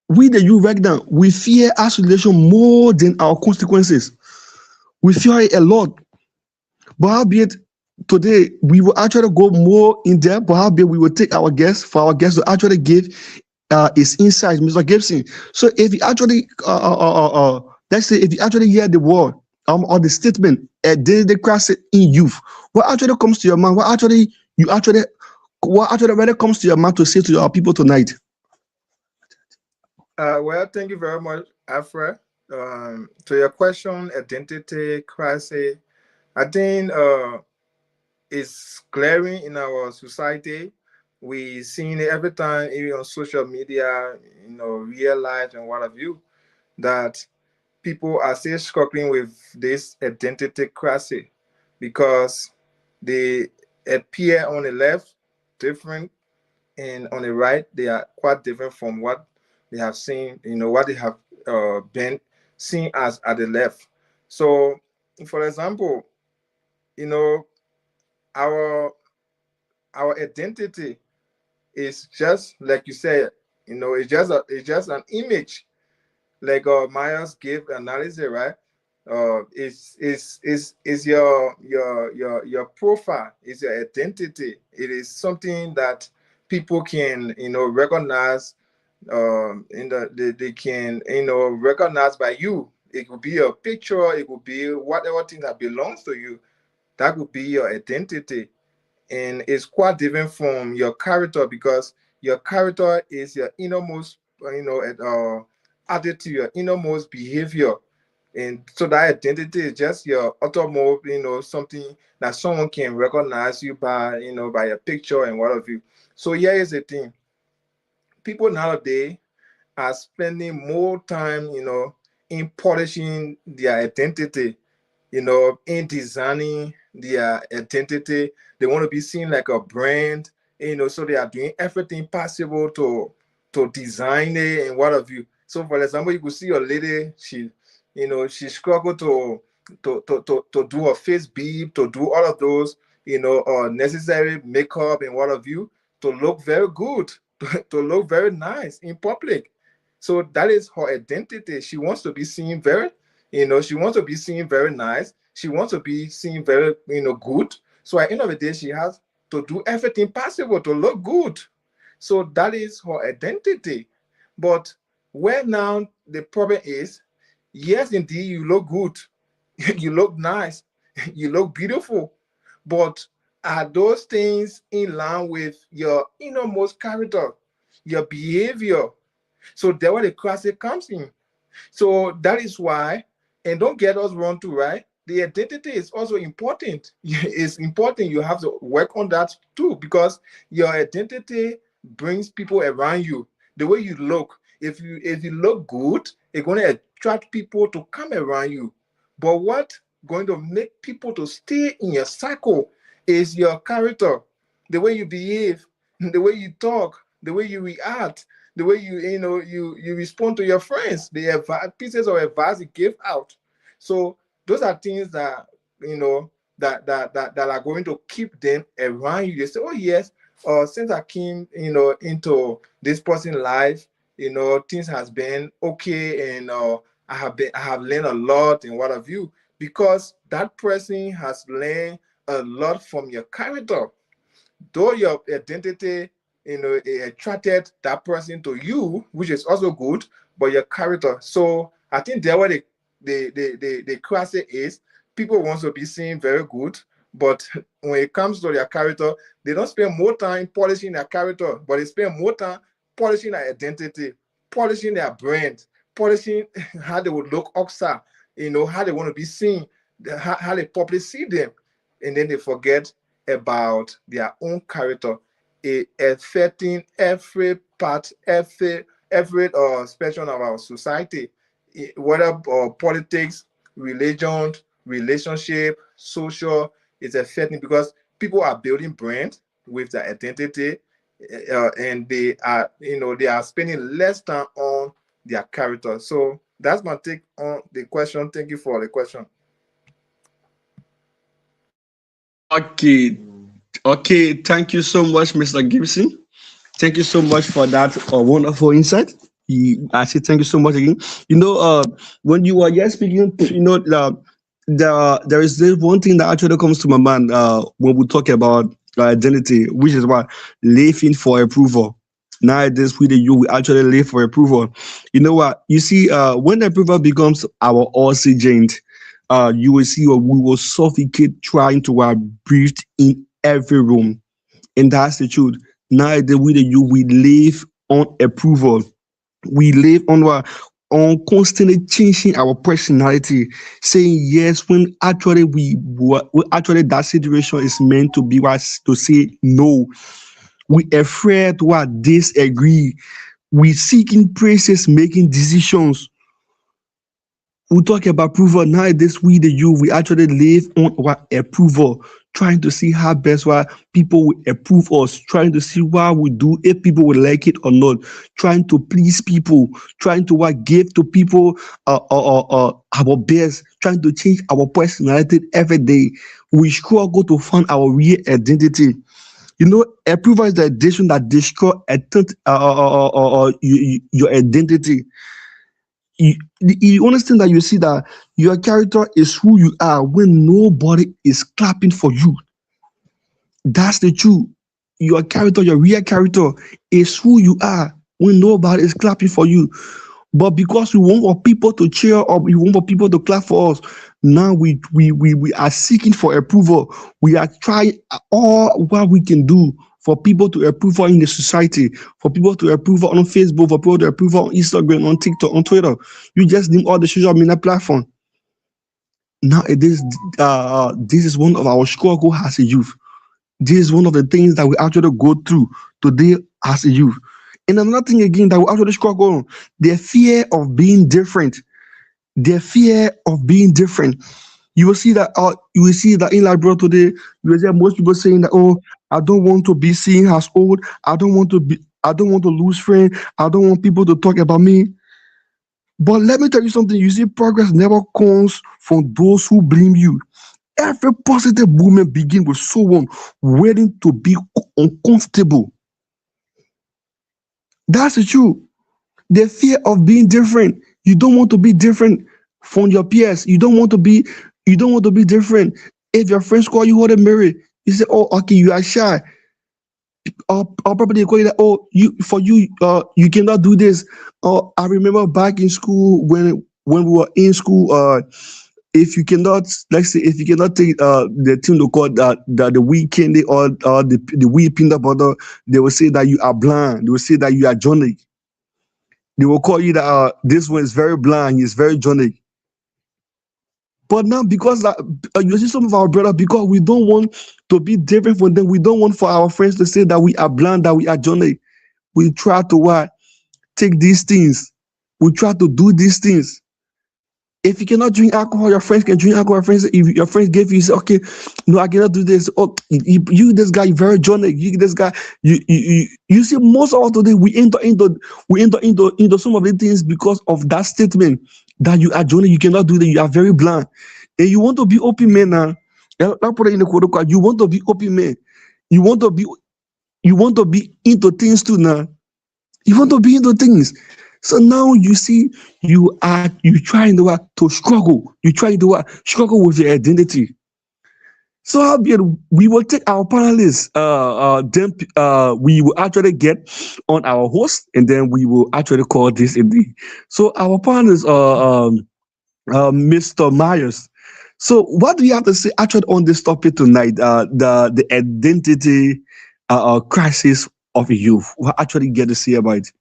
We the youth right now, we fear isolation more than our consequences. We fear it a lot. But albeit today, we will actually go more in depth, but albeit we will take our guests to actually give his insights, Mr. Gibson. So if you actually, let's say, if you actually hear the word or the statement, identity crisis in youth, what actually comes to your mind? What actually really comes to your mind to say to our people tonight? Well, thank you very much, Alfred. To your question, identity crisis, I think it's glaring in our society. We seeing it every time, even on social media, real life and what have you, that people are still struggling with this identity crisis because they appear on the left different, and on the right they are quite different from what they have seen, what they have been seen as at the left. So, for example, our identity is just like you said, it's just an image, like Myers gave analysis, right? Is your profile, is your identity. It is something that people can recognize. They can recognize by you. It could be your picture. It could be whatever thing that belongs to you. That could be your identity, and it's quite different from your character because your character is your innermost attitude, your innermost behavior. And so that identity is just your uttermost, something that someone can recognize you by, by your picture and what have you. So here is the thing. People nowadays are spending more time, in polishing their identity, in designing their identity. They want to be seen like a brand, so they are doing everything possible to design it and what have you. So for example, you could see a lady, she struggled to do a face bead, to do all of those, necessary makeup and what have you, to look very good, to look very nice in public. So that is her identity. She wants to be seen very, she wants to be seen very nice. She wants to be seen very, good. So at the end of the day, she has to do everything possible to look good. So that is her identity. But where now the problem is, yes, indeed, you look good, you look nice, you look beautiful, but are those things in line with your innermost character, your behavior? So that's where the crisis comes in. So that is why, and don't get us wrong too, right? The identity is also important. It's important. You have to work on that too, because your identity brings people around you. The way you look, if you look good, it's going to attract people to come around you. But what going to make people to stay in your circle is your character, the way you behave, the way you talk, the way you react, the way you respond to your friends, the pieces of advice you give out. So those are things that that are going to keep them around you. They say, oh yes, since I came into this person's life, things has been okay, and I have learned a lot and what have you, because that person has learned a lot from your character. Though your identity, it attracted that person to you, which is also good, but your character. So I think there where the crisis is, people want to be seen very good, but when it comes to their character, they don't spend more time polishing their character, but they spend more time polishing their identity, polishing their brand, polishing how they would look outside, how they want to be seen, how they publicly see them, and then they forget about their own character, affecting every part, every spectrum of our society, whether politics, religion, relationship, social, is affecting, because people are building brand with their identity, and they are spending less time on their character. So that's my take on the question. Thank you for the question. Okay, okay. Thank you so much, Mr. Gibson. Thank you so much for that wonderful insight. I say thank you so much again. When you were just speaking, there is this one thing that actually comes to my mind when we talk about identity, which is what living for approval. Nowadays, with the you, we actually live for approval. You know what? You see, when approval becomes our oxygen, you will see we will suffocate trying to breathe in every room. And that's the truth. Nowadays, with the you, we live on approval. We live on what, on constantly changing our personality, saying yes when actually actually that situation is meant to be what, to say no. We afraid to what, disagree. We seeking praises, making decisions. We talk about approval. Nowadays, we the youth, we actually live on what, approval, trying to see how best why people will approve us, trying to see what we do, if people will like it or not, trying to please people, trying to what, give to people our best, trying to change our personality every day. We struggle to find our real identity. Approval is the addition that destroy your identity. You understand that you see that your character is who you are when nobody is clapping for you. That's the truth. Your character, your real character, is who you are when nobody is clapping for you. But because we want for people to cheer up, we want for people to clap for us, now we are seeking for approval. We are trying all what we can do for people to approve in the society, for people to approve on Facebook, for people to approve on Instagram, on TikTok, on Twitter. You just name all the social media platform. Now it is this is one of our struggle as a youth. This is one of the things that we actually go through today as a youth. And another thing again that we actually struggle on, the fear of being different. The fear of being different. You will see that in Liberia today, you will hear most people saying that, oh, I don't want to be seen as old, I don't want to lose friends, I don't want people to talk about me. But let me tell you something, you see, progress never comes from those who blame you. Every positive movement begins with someone willing to be uncomfortable. That's the truth. The fear of being different. You don't want to be different from your peers. You don't want to be different. If your friends call you Holy Mary, you say, oh, okay, you are shy. Or probably they call you that, oh, you cannot do this. I remember back in school when we were in school, if you cannot, let's say, if you cannot take the thing to call the weed candy or the weed peanut butter, they will say that you are blind. They will say that you are Johnny. They will call you that this one is very blind, he's very Johnny. But now, because you see some of our brothers, because we don't want to be different from them, we don't want for our friends to say that we are blind, that we are Johnny. We try to take these things. We try to do these things. If you cannot drink alcohol, your friends can drink alcohol. If your friends give you, say, okay, no, I cannot do this. Oh, you this guy, very Johnny. You this guy, you see, most of us today we enter into some of the things because of that statement that you are Johnny. You cannot do that. You are very blind, and you want to be open man now. I put it in the quote. You want to be open man. You want to be into things too now. You want to be into things. So now you see you trying to struggle. You try to struggle with your identity. So how be it, we will take our panelists, then we will actually get on our host, and then we will actually call this a day. So our panelists are Mr. Myers. So what do you have to say actually on this topic tonight? The identity crisis of youth. What actually get to say about it?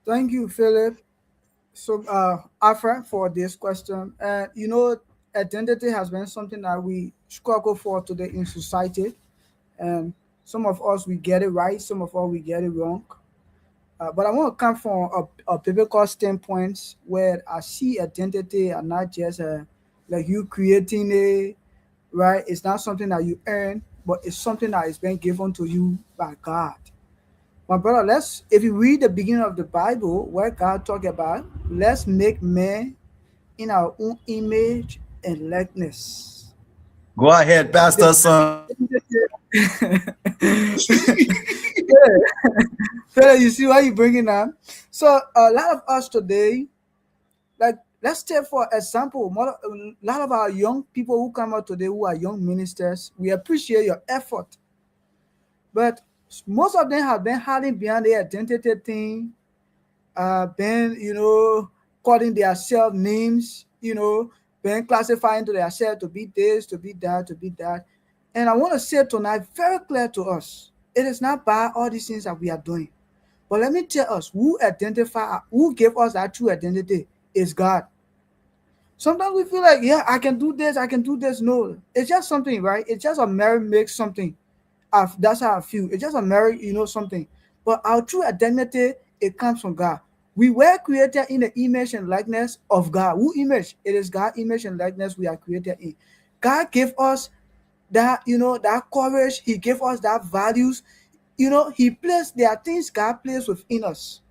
Thank you, Philip. So, Afra, for this question. Identity has been something that we struggle for today in society, and some of us we get it right, some of us we get it wrong. But I want to come from a biblical standpoint where I see identity and not just like you creating it, right? It's not something that you earn, but it's something that is being given to you by God. My brother, if you read the beginning of the Bible where God talk about, let's make man in our own image and likeness. Go ahead, Pastor Son. Yeah. Fella, you see why you bringing that? So a lot of us today, like let's take for example, a lot of our young people who come out today who are young ministers, we appreciate your effort, but most of them have been hiding behind their identity thing, been calling themselves names, been classifying to themselves to be this, to be that, to be that. And I want to say tonight, very clear to us, it is not by all these things that we are doing. But let me tell us, who gave us that true identity is God. Sometimes we feel like, yeah, I can do this, I can do this. No, it's just something, right? It's just a Mary makes something. That's how I feel. It's just a Mary, something. But our true identity, it comes from God. We were created in the image and likeness of God. Who image? It is God image and likeness we are created in. God gave us that, that courage. He gave us that values. He placed, there are things God placed within us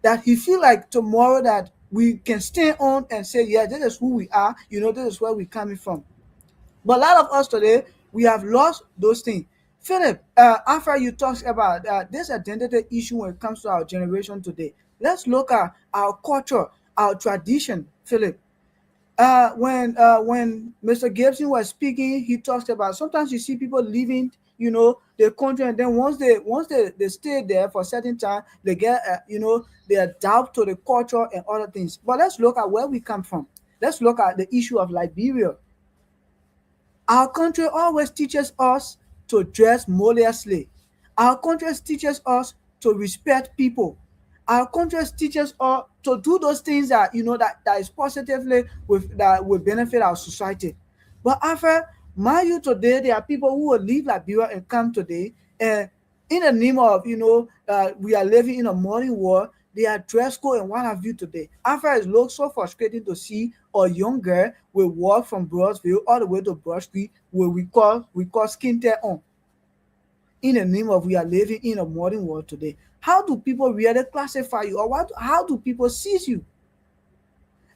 that he feel like tomorrow that we can stand on and say, yeah, this is who we are. This is where we're coming from. But a lot of us today, we have lost those things. Philip, after you talked about this identity issue when it comes to our generation today, let's look at our culture, our tradition, Philip. When Mr. Gibson was speaking, he talks about sometimes you see people leaving, the country, and then once they stay there for a certain time, they get, they adapt to the culture and other things. But let's look at where we come from. Let's look at the issue of Liberia. Our country always teaches us to dress modestly. Our country teaches us to respect people. Our country teaches us to do those things that that is positively that will benefit our society. But after my youth today, there are people who will leave Liberia and come today, and in the name of we are living in a modern world. They are dress code and what have you today. After it looks so frustrating to see a young girl will walk from Broadsville all the way to Broad Street where we call skin tear on. In the name of we are living in a modern world today. How do people really classify you, or how do people see you?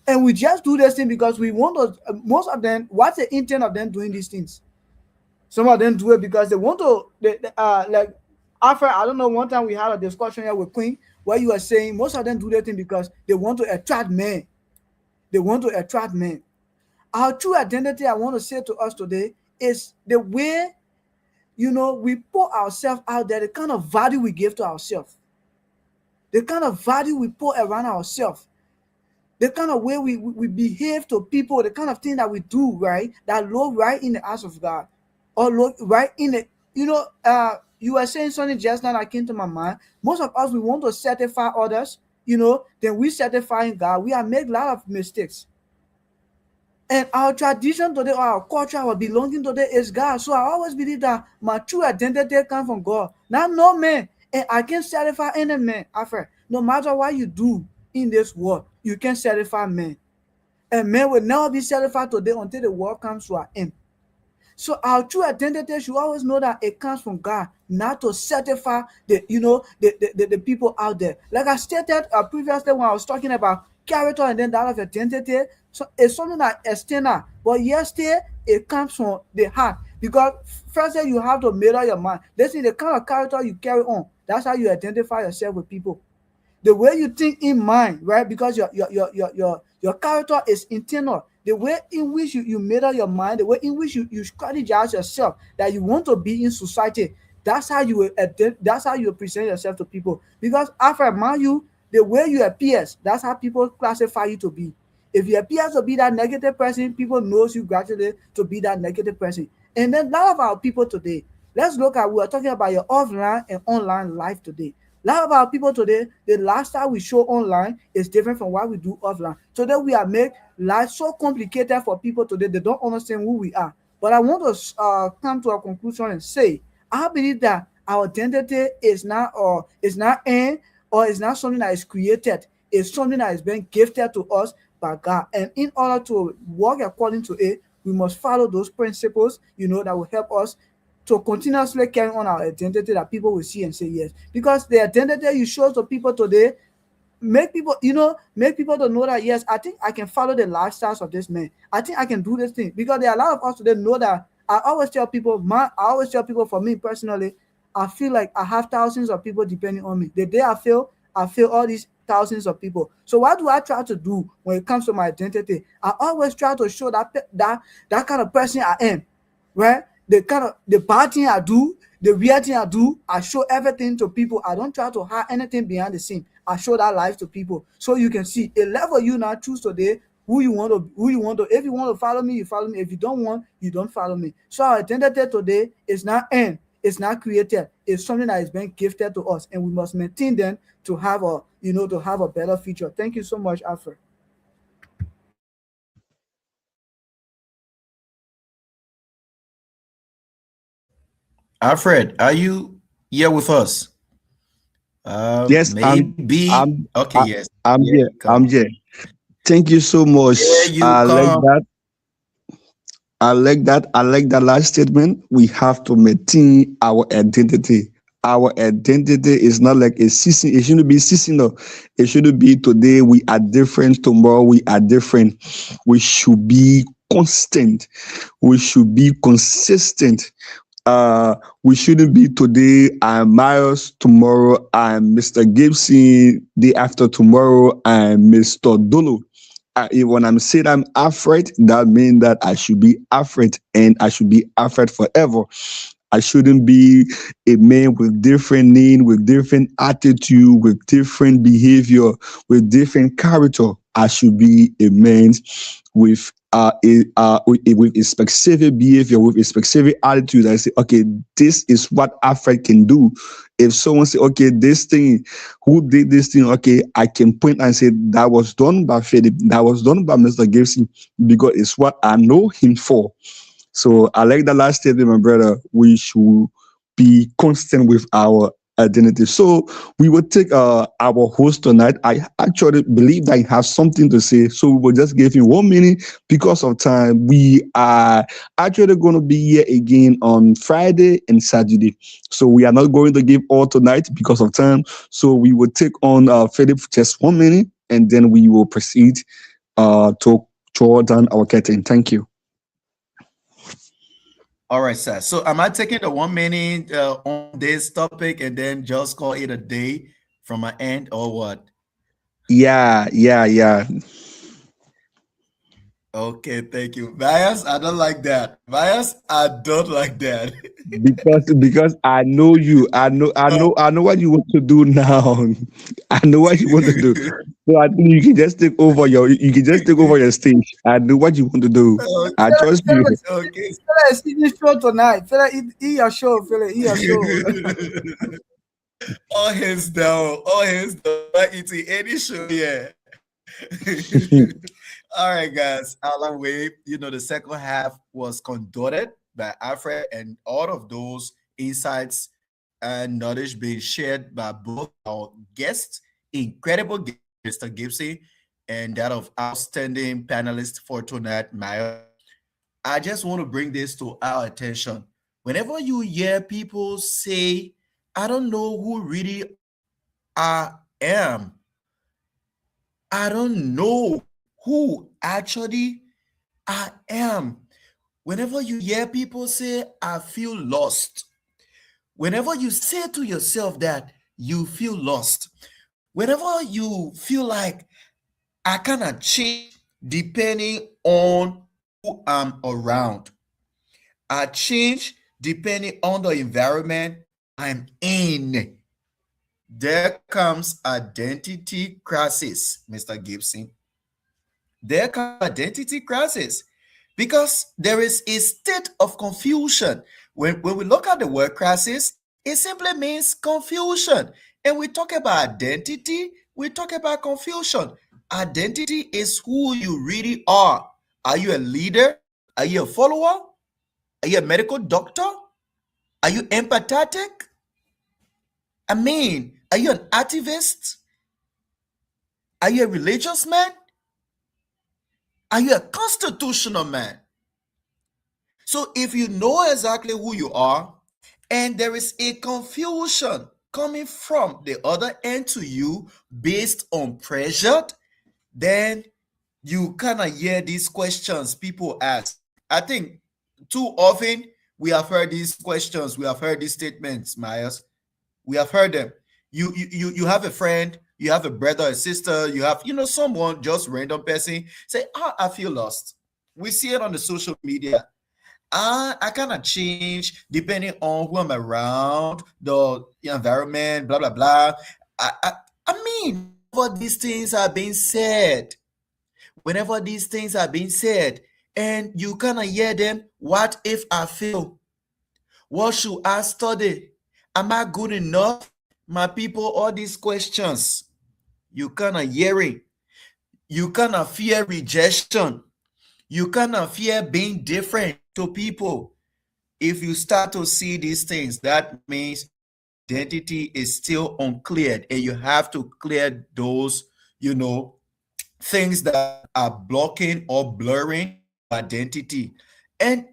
And we just do this thing because we want to. Most of them, what's the intent of them doing these things? Some of them do it because they want to. Like after I don't know. One time we had a discussion here with Queen where you were saying most of them do that thing because they want to attract men. They want to attract men. Our true identity, I want to say to us today, is the way we put ourselves out there, the kind of value we give to ourselves, the kind of value we put around ourselves, the kind of way we behave to people, the kind of thing that we do, right, that look right in the eyes of God, or look right in the, you were saying something just now that came to my mind. Most of us, we want to certify others, then we certifying God. We have made a lot of mistakes. And our tradition today, or our culture, our belonging today is God. So I always believe that my true identity comes from God. Now, no man, and I can't certify any man, after, no matter what you do in this world, you can satisfy men. And men will never be satisfied today until the world comes to an end. So our true identity should always know that it comes from God, not to satisfy the people out there. Like I stated previously when I was talking about character and then that of identity, so it's something that external, but yesterday it comes from the heart. Because first you have to make up your mind. Listen, the kind of character you carry on, that's how you identify yourself with people. The way you think in mind, right? Because your character is internal. The way in which you made up your mind, the way in which you strategize yourself that you want to be in society, that's how you will that's how you present yourself to people. Because after mind you, the way you appear, that's how people classify you to be. If you appear to be that negative person, people knows you gradually to be that negative person. And then a lot of our people today, let's look at, we are talking about your offline and online life today. A lot of our people today, the lifestyle we show online is different from what we do offline. Today we are make life so complicated for people today, they don't understand who we are. But I want to come to a conclusion and say, I believe that our identity is not in, or is not something that is created. It's something that is being gifted to us by God. And in order to walk according to it, we must follow those principles, that will help us to continuously carry on our identity that people will see and say yes. Because the identity you show to people today make people to know that yes, I think I can follow the lifestyles of this man. I think I can do this thing. Because there are a lot of us today know that I always tell people, for me personally, I feel like I have thousands of people depending on me. The day I feel all these thousands of people. So what do I try to do when it comes to my identity? I always try to show that kind of person I am, right? The bad thing I do, the weird thing I do, I show everything to people. I don't try to hide anything behind the scene. I show that life to people. So you can see a level you now choose today who you want to. If you want to follow me, you follow me. If you don't want, you don't follow me. So our identity today is not end, it's not created. It's something that is being gifted to us, and we must maintain them to have a better future. Thank you so much, Alfred. Alfred, are you here with us? Yes, Maybe. I'm, Okay, I, yes. I'm Here here. you come. I'm here. Thank you so much. Here you I like come. that. I like that. I like that last statement. We have to maintain our identity. Our identity is not like a season. It shouldn't be seasonal. It shouldn't be today we are different, tomorrow we are different. We should be constant. We should be consistent. We shouldn't be today I'm Miles, tomorrow I'm Mr. Gibson, day after tomorrow I'm Mr. Dolo. When I'm saying I'm afraid, that means that I should be afraid, and I should be afraid forever. I shouldn't be a man with different name, with different attitude, with different behavior, with different character. I should be a man with with a specific behavior, with a specific attitude. I say, okay, this is what Alfred can do. If someone say, okay, this thing, who did this thing? Okay, I can point and say that was done by Philip, that was done by Mr. Gibson, because it's what I know him for. So I like the last statement, my brother. We should be constant with our identity. So we will take our host tonight. I actually believe that he has something to say. So we will just give him 1 minute because of time. We are actually going to be here again on Friday and Saturday. So we are not going to give all tonight because of time. So we will take on Philip just 1 minute, and then we will proceed to Jordan our curtain. Thank you. All right, sir. So am I taking the 1 minute on this topic and then just call it a day from my end, or what? Yeah, yeah, yeah. Okay, thank you. Bias, I don't like that. Bias, I don't like that. Because I know you. I know what you want to do now. I know what you want to do. So I think you can just take over your stage. I know what you want to do. I trust you. Okay. Feel like it's eating show tonight. Feel like eat your show. Feel like eat your show. All hands down. All hands down. Not eating any show. Yeah. All right, guys. Alan Wave, the second half was conducted by Alfred, and all of those insights and knowledge being shared by both our guests, incredible guest, Mr. Gibson, and that of outstanding panelist for tonight, Maya. I just want to bring this to our attention. Whenever you hear people say, I don't know who really I am, I don't know who actually I am. Whenever you hear people say, I feel lost, whenever you say to yourself that you feel lost, whenever you feel like I cannot change depending on who I'm around, I change depending on the environment I'm in, there comes identity crisis, Mr. Gibson. There comes identity crisis because there is a state of confusion. When we look at the word crisis, it simply means confusion. And we talk about identity, we talk about confusion. Identity is who you really are. Are you a leader? Are you a follower? Are you a medical doctor? Are you empathetic? I mean, are you an activist? Are you a religious man? Are you a constitutional man? So if you know exactly who you are, and there is a confusion coming from the other end to you based on pressure, then you kind of hear these questions people ask. I think too often we have heard these questions, we have heard these statements, Myers. We have heard them. You have a friend, you have a brother, a sister, you have someone, just random person say, I feel lost. We see it on the social media. I kind of change depending on who I'm around, the environment, blah blah blah. I mean, whenever these things are being said, and you kind of hear them, what if I fail? What should I study? Am I good enough? My people, all these questions, you kind of hearing. You kind of fear rejection. You kind of fear being different to people. If you start to see these things, that means identity is still uncleared, and you have to clear those, things that are blocking or blurring identity. And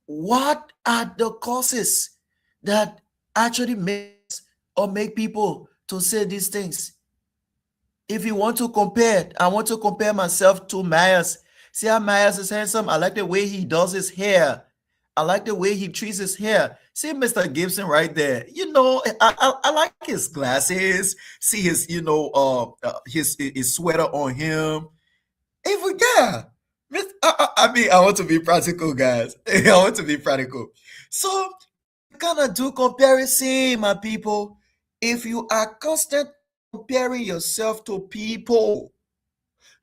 what are the causes that actually make people to say these things? If you want to compare, I want to compare myself to Myers. See how Myers is handsome? I like the way he does his hair. I like the way he treats his hair. See Mr. Gibson right there. I like his glasses. See his, his sweater on him. Even I want to be practical, guys. I want to be practical. So you cannot do comparison, my people. If you are constant comparing yourself to people,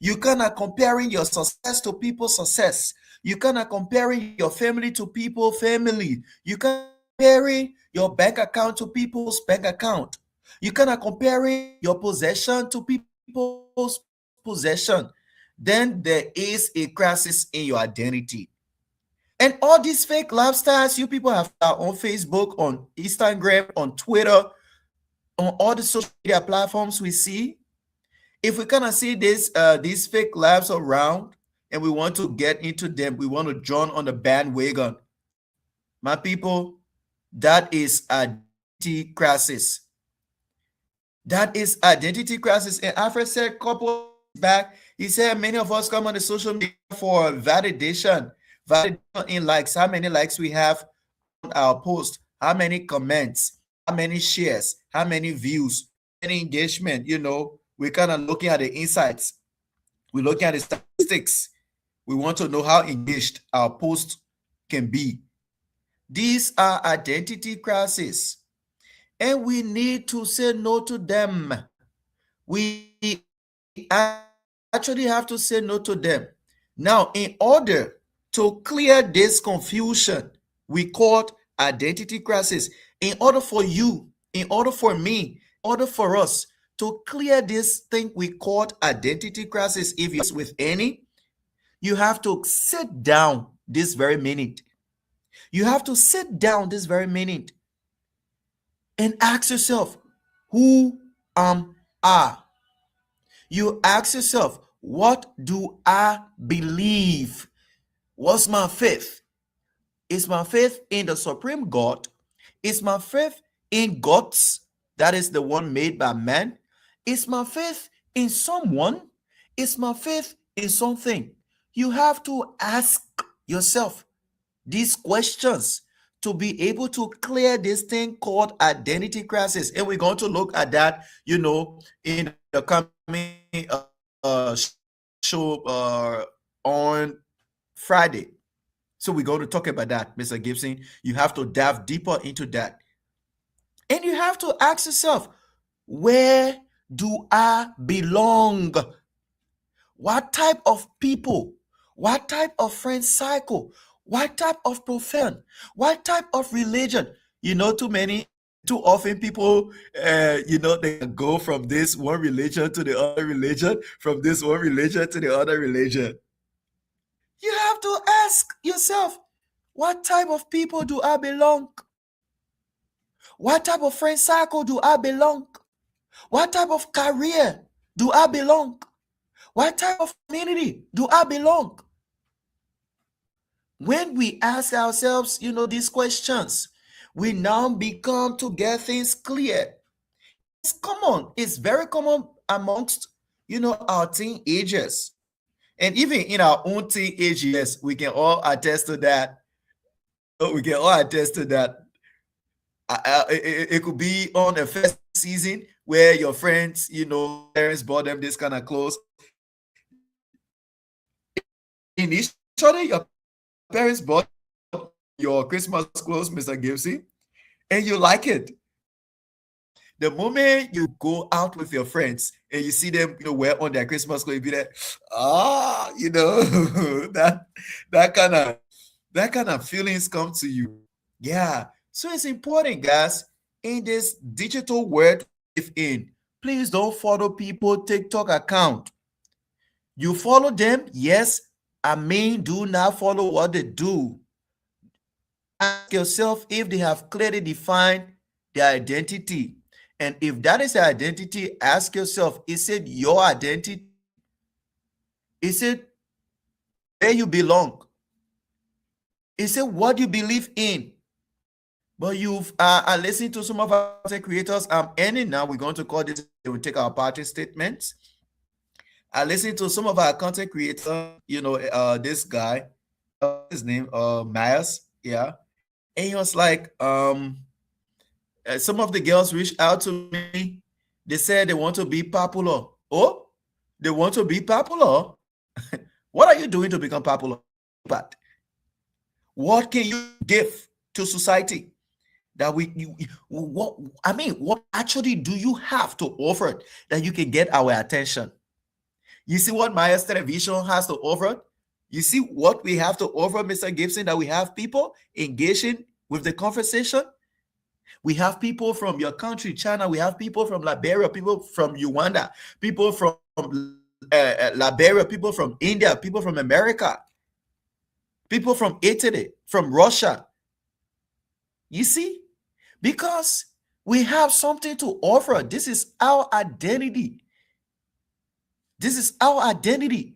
you cannot comparing your success to people's success. You cannot comparing your family to people's family. You cannot comparing your bank account to people's bank account. You cannot comparing your possession to people's possession. Then there is a crisis in your identity. And all these fake lifestyles you people have on Facebook, on Instagram, on Twitter, on all the social media platforms we see, if we kind of see these fake lives around and we want to get into them, we want to join on the bandwagon, my people, that is identity crisis. That is identity crisis. And Alfred said a couple back, he said many of us come on the social media for validation in likes, how many likes we have on our post, how many comments, how many shares, how many views, any engagement. We're kind of looking at the insights. We're looking at the statistics. We want to know how engaged our post can be. These are identity crises, and we need to say no to them. We actually have to say no to them. Now, in order to clear this confusion we call identity crisis, in order for you, in order for me, in order for us to clear this thing we call identity crisis, if you're with any, you have to sit down this very minute. You have to sit down this very minute and ask yourself, who am I? You ask yourself, What do I believe? What's my faith? Is my faith in the supreme God? Is my faith in God's, that is the one made by man? Is my faith in someone? Is my faith in something? You have to ask yourself these questions to be able to clear this thing called identity crisis. And we're going to look at that, in the coming show on Friday. So we're going to talk about that, Mr. Gibson. You have to dive deeper into that. And you have to ask yourself, where do I belong? What type of people? What type of friend cycle? What type of profession? What type of religion? Too often people, they go from this one religion to the other religion, from this one religion to the other religion. You have to ask yourself, what type of people do I belong? What type of friend cycle do I belong? What type of career do I belong? What type of community do I belong? When we ask ourselves, these questions, we now become to get things clear. It's common. It's very common amongst, our teenagers. And even in our own teenage years, we can all attest to that. We can all attest to that. It could be on a first season where your friends, parents bought them this kind of clothes. Initially, your parents bought your Christmas clothes, Mr. Gibson, and you like it. The moment you go out with your friends and you see them, wear on their Christmas clothes, you be like, that kind of feelings come to you. Yeah. So it's important, guys, in this digital world we live in. Please don't follow people TikTok account. You follow them, yes. Do not follow what they do. Ask yourself if they have clearly defined their identity. And if that is their identity, ask yourself, is it your identity? Is it where you belong? Is it what you believe in? But you've listened to some of our content creators. I'm ending now. We're going to call this, we will take our party statements. I listened to some of our content creators, this guy, his name, Myers, yeah. And he was like, some of the girls reached out to me. They said they want to be popular. Oh, they want to be popular? What are you doing to become popular? But what can you give to society? What actually do you have to offer that you can get our attention? You see what Myers Television has to offer? You see what we have to offer, Mr. Gibson, that we have people engaging with the conversation? We have people from your country, China. We have people from Liberia, people from Uganda, people from Liberia, people from India, people from America, people from Italy, from Russia. You see? Because we have something to offer. This is our identity. This is our identity.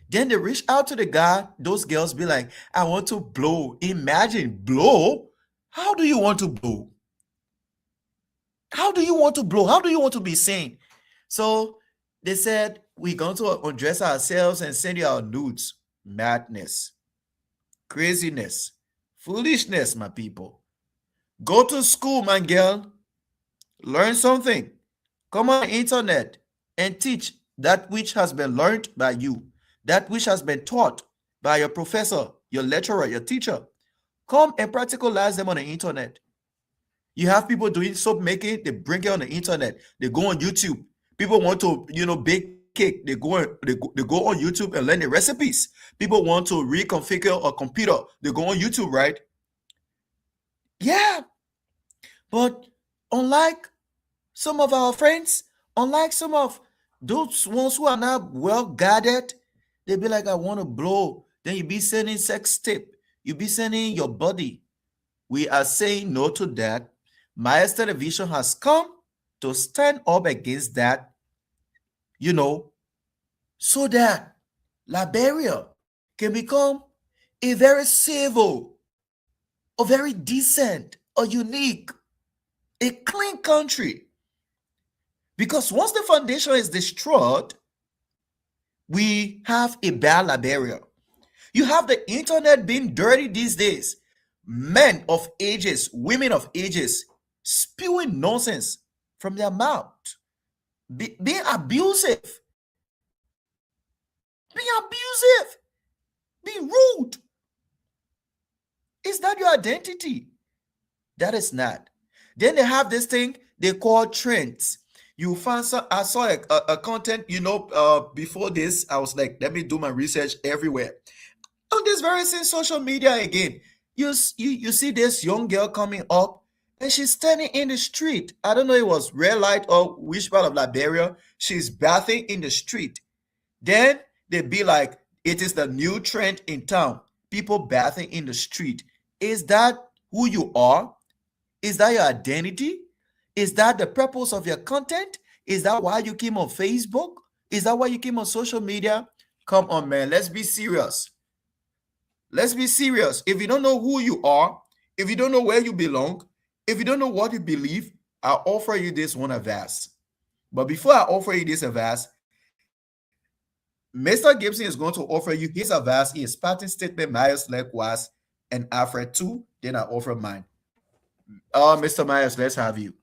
Then they reach out to the guy. Those girls be like, I want to blow. Imagine, blow? How do you want to blow? How do you want to blow? How do you want to be seen? So they said, we're going to undress ourselves and send you our nudes. Madness. Craziness. Foolishness, my people. Go to school, my girl. Learn something. Come on the internet and teach that which has been learned by you, that which has been taught by your professor, your lecturer, your teacher. Come and practicalize them on the internet. You have people doing soap making, they bring it on the internet. They go on YouTube. People want to, bake cake. They go on YouTube and learn the recipes. People want to reconfigure a computer. They go on YouTube, right? Yeah. But unlike some of our friends, unlike some of those ones who are not well guarded, they be like, I want to blow. Then you be sending sex tape. You be sending your body. We are saying no to that. Myers Television has come to stand up against that, so that Liberia can become a very civil, a very decent, a unique, a clean country. Because once the foundation is destroyed, we have a bad Liberia. You have the internet being dirty these days. Men of ages, women of ages, spewing nonsense from their mouth, being abusive, being rude. Is that your identity? That is not. Then they have this thing they call trends. You find some, I saw a content, before this, I was like, let me do my research everywhere. On this very same social media again, you see this young girl coming up and she's standing in the street. I don't know it was red light or which part of Liberia. She's bathing in the street. Then they be like, it is the new trend in town. People bathing in the street. Is that who you are? Is that your identity? Is that the purpose of your content? Is that why you came on Facebook? Is that why you came on social media? Come on, man. Let's be serious. Let's be serious. If you don't know who you are, if you don't know where you belong, if you don't know what you believe, I'll offer you this one advice. But before I offer you this advice, Mr. Gibson is going to offer you his advice, his parting statement, Myers likewise, and Alfred too. Then I offer mine. Mr. Myers, let's have you.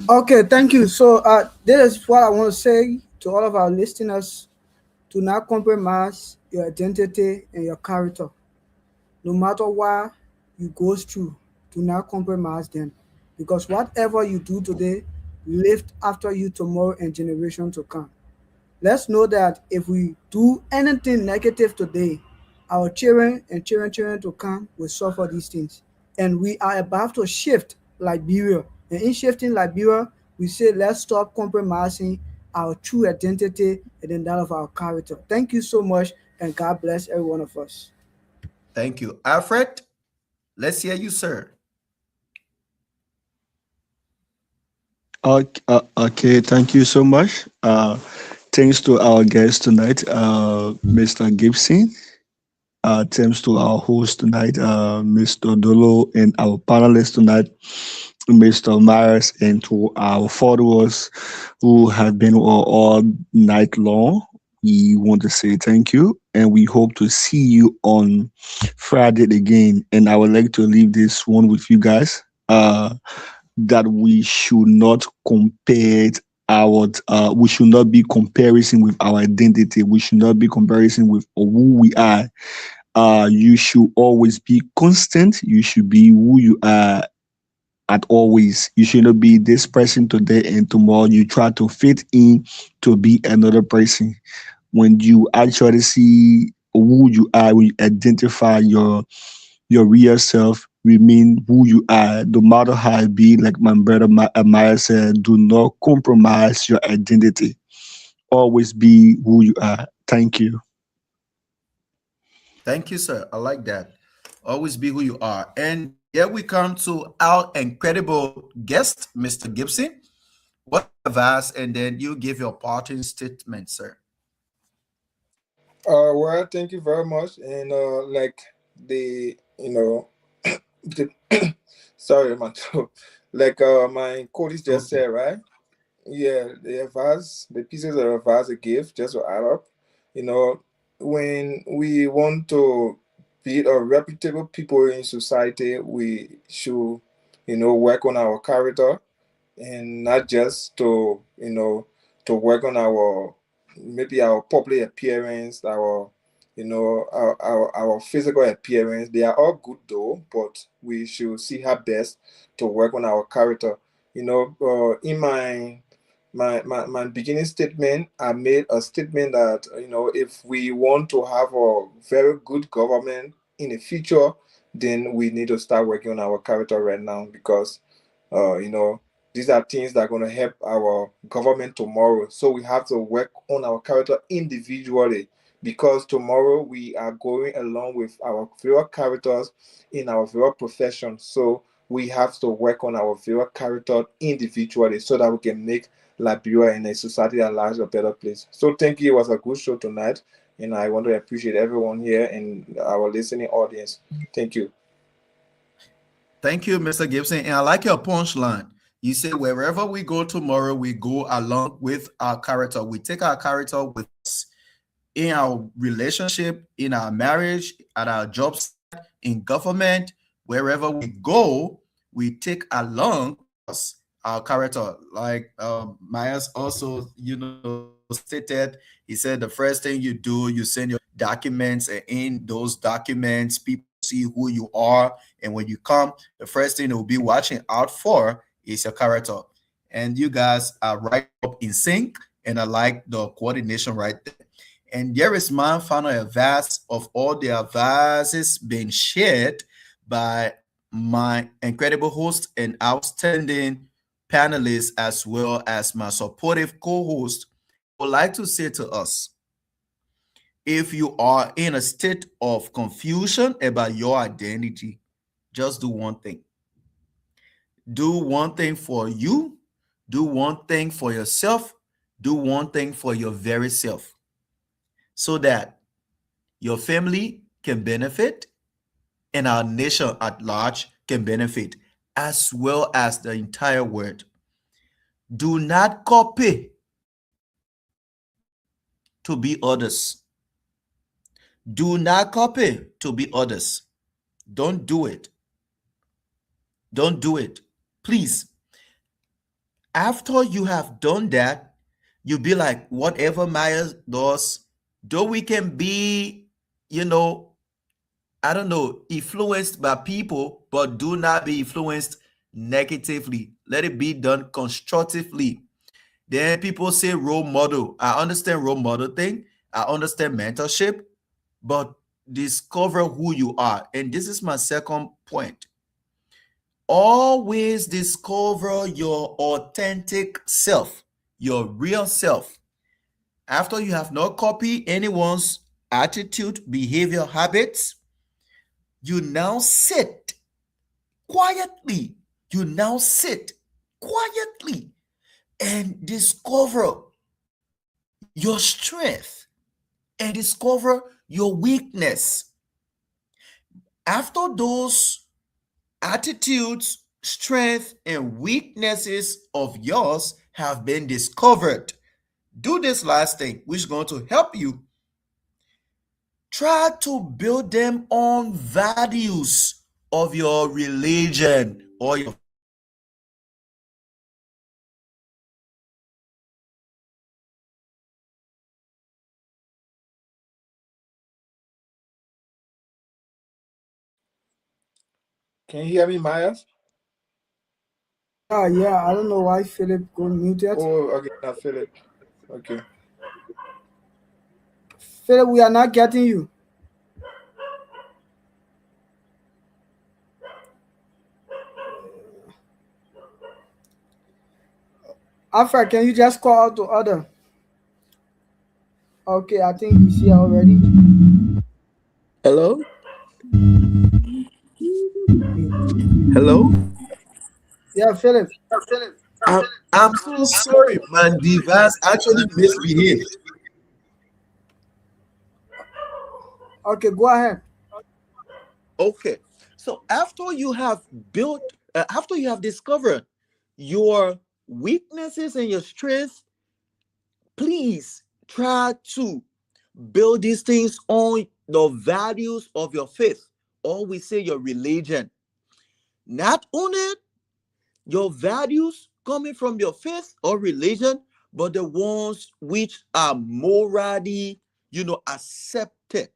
Okay, thank you. So this is what I want to say to all of our listeners. Do not compromise your identity and your character. No matter what you go through, do not compromise them. Because whatever you do today, live after you tomorrow and generation to come. Let's know that if we do anything negative today, our children and children to come will suffer these things. And we are about to shift Liberia. And in shifting Liberia, we say let's stop compromising our true identity and then that of our character. Thank you so much, and God bless every one of us. Thank you. Alfred, let's hear you, sir. Okay, thank you so much. Thanks to our guest tonight, Mr. Gibson. Thanks to our host tonight, Mr. Dolo, and our panelists tonight, Mr. Myers, and to our followers who have been all night long. We want to say thank you, and we hope to see you on Friday again. And I would like to leave this one with you guys. That we should not compare we should not be comparison with our identity. We should not be comparison with who we are. You should always be constant. You should be who you are at always. You should not be this person today and tomorrow you try to fit in to be another person. When you actually see who you are, when you identify your real self, remain who you are, no matter how it be. Like my brother Maya said, do not compromise your identity. Always be who you are. Thank you. Thank you, sir. I like that. Always be who you are. And here we come to our incredible guest, Mr. Gibson. What advice, and then you give your parting statement, sir. Well, thank you very much. And like the the, sorry, man. Like my colleagues just Okay. said, right? Yeah, the advice, the pieces of advice I give, just to add up, you know, when we want to be a reputable people in society, we should, work on our character and not just to work on our maybe our public appearance, our physical appearance. They are all good though, but we should see our best to work on our character. In my beginning statement, I made a statement that if we want to have a very good government in the future, then we need to start working on our character right now, because uh, you know, these are things that are going to help our government tomorrow. So we have to work on our character individually, because tomorrow we are going along with our various characters in our various profession. So we have to work on our very character individually so that we can make Liberia and a society at large a better place. So thank you. It was a good show tonight, and I want to appreciate everyone here and our listening audience. Thank you. Thank you, Mr. Gibson. And I like your punchline. You say wherever we go tomorrow, we go along with our character. We take our character with us in our relationship, in our marriage, at our jobs, in government, wherever we go, we take along us our character. Like Myers also, stated, he said the first thing you do, you send your documents, and in those documents, people see who you are. And when you come, the first thing they will be watching out for is your character. And you guys are right up in sync, and I like the coordination right there. And there is my final advice of all the advices being shared by my incredible host and outstanding panelists, as well as my supportive co-host. I would like to say to us, if you are in a state of confusion about your identity, just do one thing. Do one thing for you. Do one thing for yourself. Do one thing for your very self, so that your family can benefit and our nation at large can benefit, as well as the entire world. Do not copy to be others. Do not copy to be others. Don't do it. Don't do it. Please. After you have done that, you'll be like, whatever Maya does, though we can be, influenced by people, but do not be influenced negatively. Let it be done constructively. Then people say role model. I understand role model thing. I understand mentorship, but discover who you are. And this is my second point. Always discover your authentic self, your real self. After you have not copied anyone's attitude, behavior, habits, you now sit quietly. You now sit quietly and discover your strength and discover your weakness. After those attitudes, strength, and weaknesses of yours have been discovered, do this last thing, which is going to help you. Try to build them on values of your religion or your Can you hear me, Myers? Yeah, I don't know why Philip got muted. Oh, okay, now Philip. Okay. Philip, we are not getting you. Alfred, can you just call out to other? Okay, I think he's here already. Hello? Hello? Yeah, Philip. I'm so sorry, my device actually misbehaved. Okay, go ahead. Okay. So after you have discovered your weaknesses and your strengths, please try to build these things on the values of your faith, or we say your religion. Not only your values coming from your faith or religion, but the ones which are morally, accepted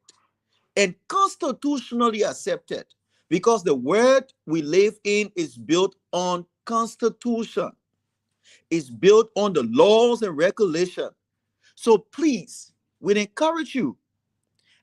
and constitutionally accepted, because the world we live in is built on constitution. It's built on the laws and regulations. So please, we encourage you,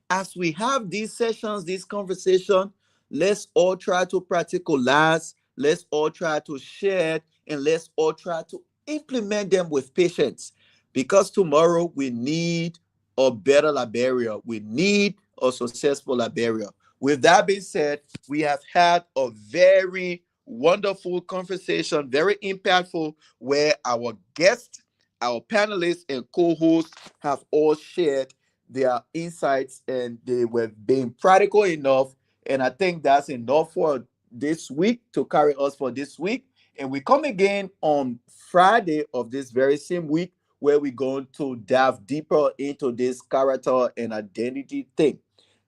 as we have these sessions, this conversation, let's all try to practicalize, let's all try to share, and let's all try to implement them with patience, because tomorrow we need a better Liberia. We need a successful Liberia. With that being said, we have had a very wonderful conversation, very impactful, where our guests, our panelists, and co-hosts have all shared their insights, and they were being practical enough. And I think that's enough for this week to carry us for this week. And we come again on Friday of this very same week, where we're going to dive deeper into this character and identity thing.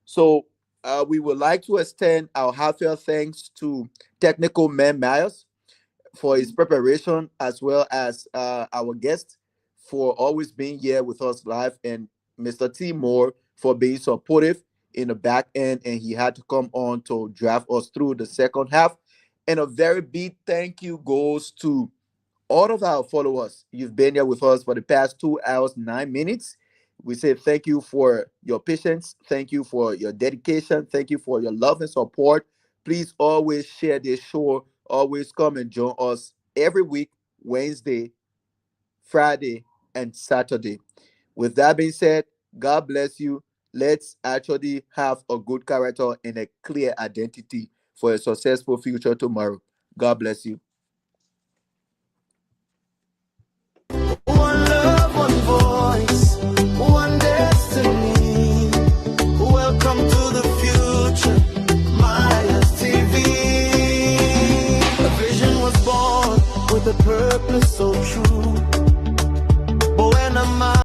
So we would like to extend our heartfelt thanks to Technical Man Myers for his preparation, as well as our guest for always being here with us live, and Mr. T Moore for being supportive in the back end, and he had to come on to drive us through the second half. And a very big thank you goes to all of our followers. You've been here with us for the past 2 hours, 9 minutes. We say thank you for your patience. Thank you for your dedication. Thank you for your love and support. Please always share this show. Always come and join us every week, Wednesday, Friday, and Saturday. With that being said, God bless you. Let's actually have a good character and a clear identity for a successful future tomorrow. God bless you.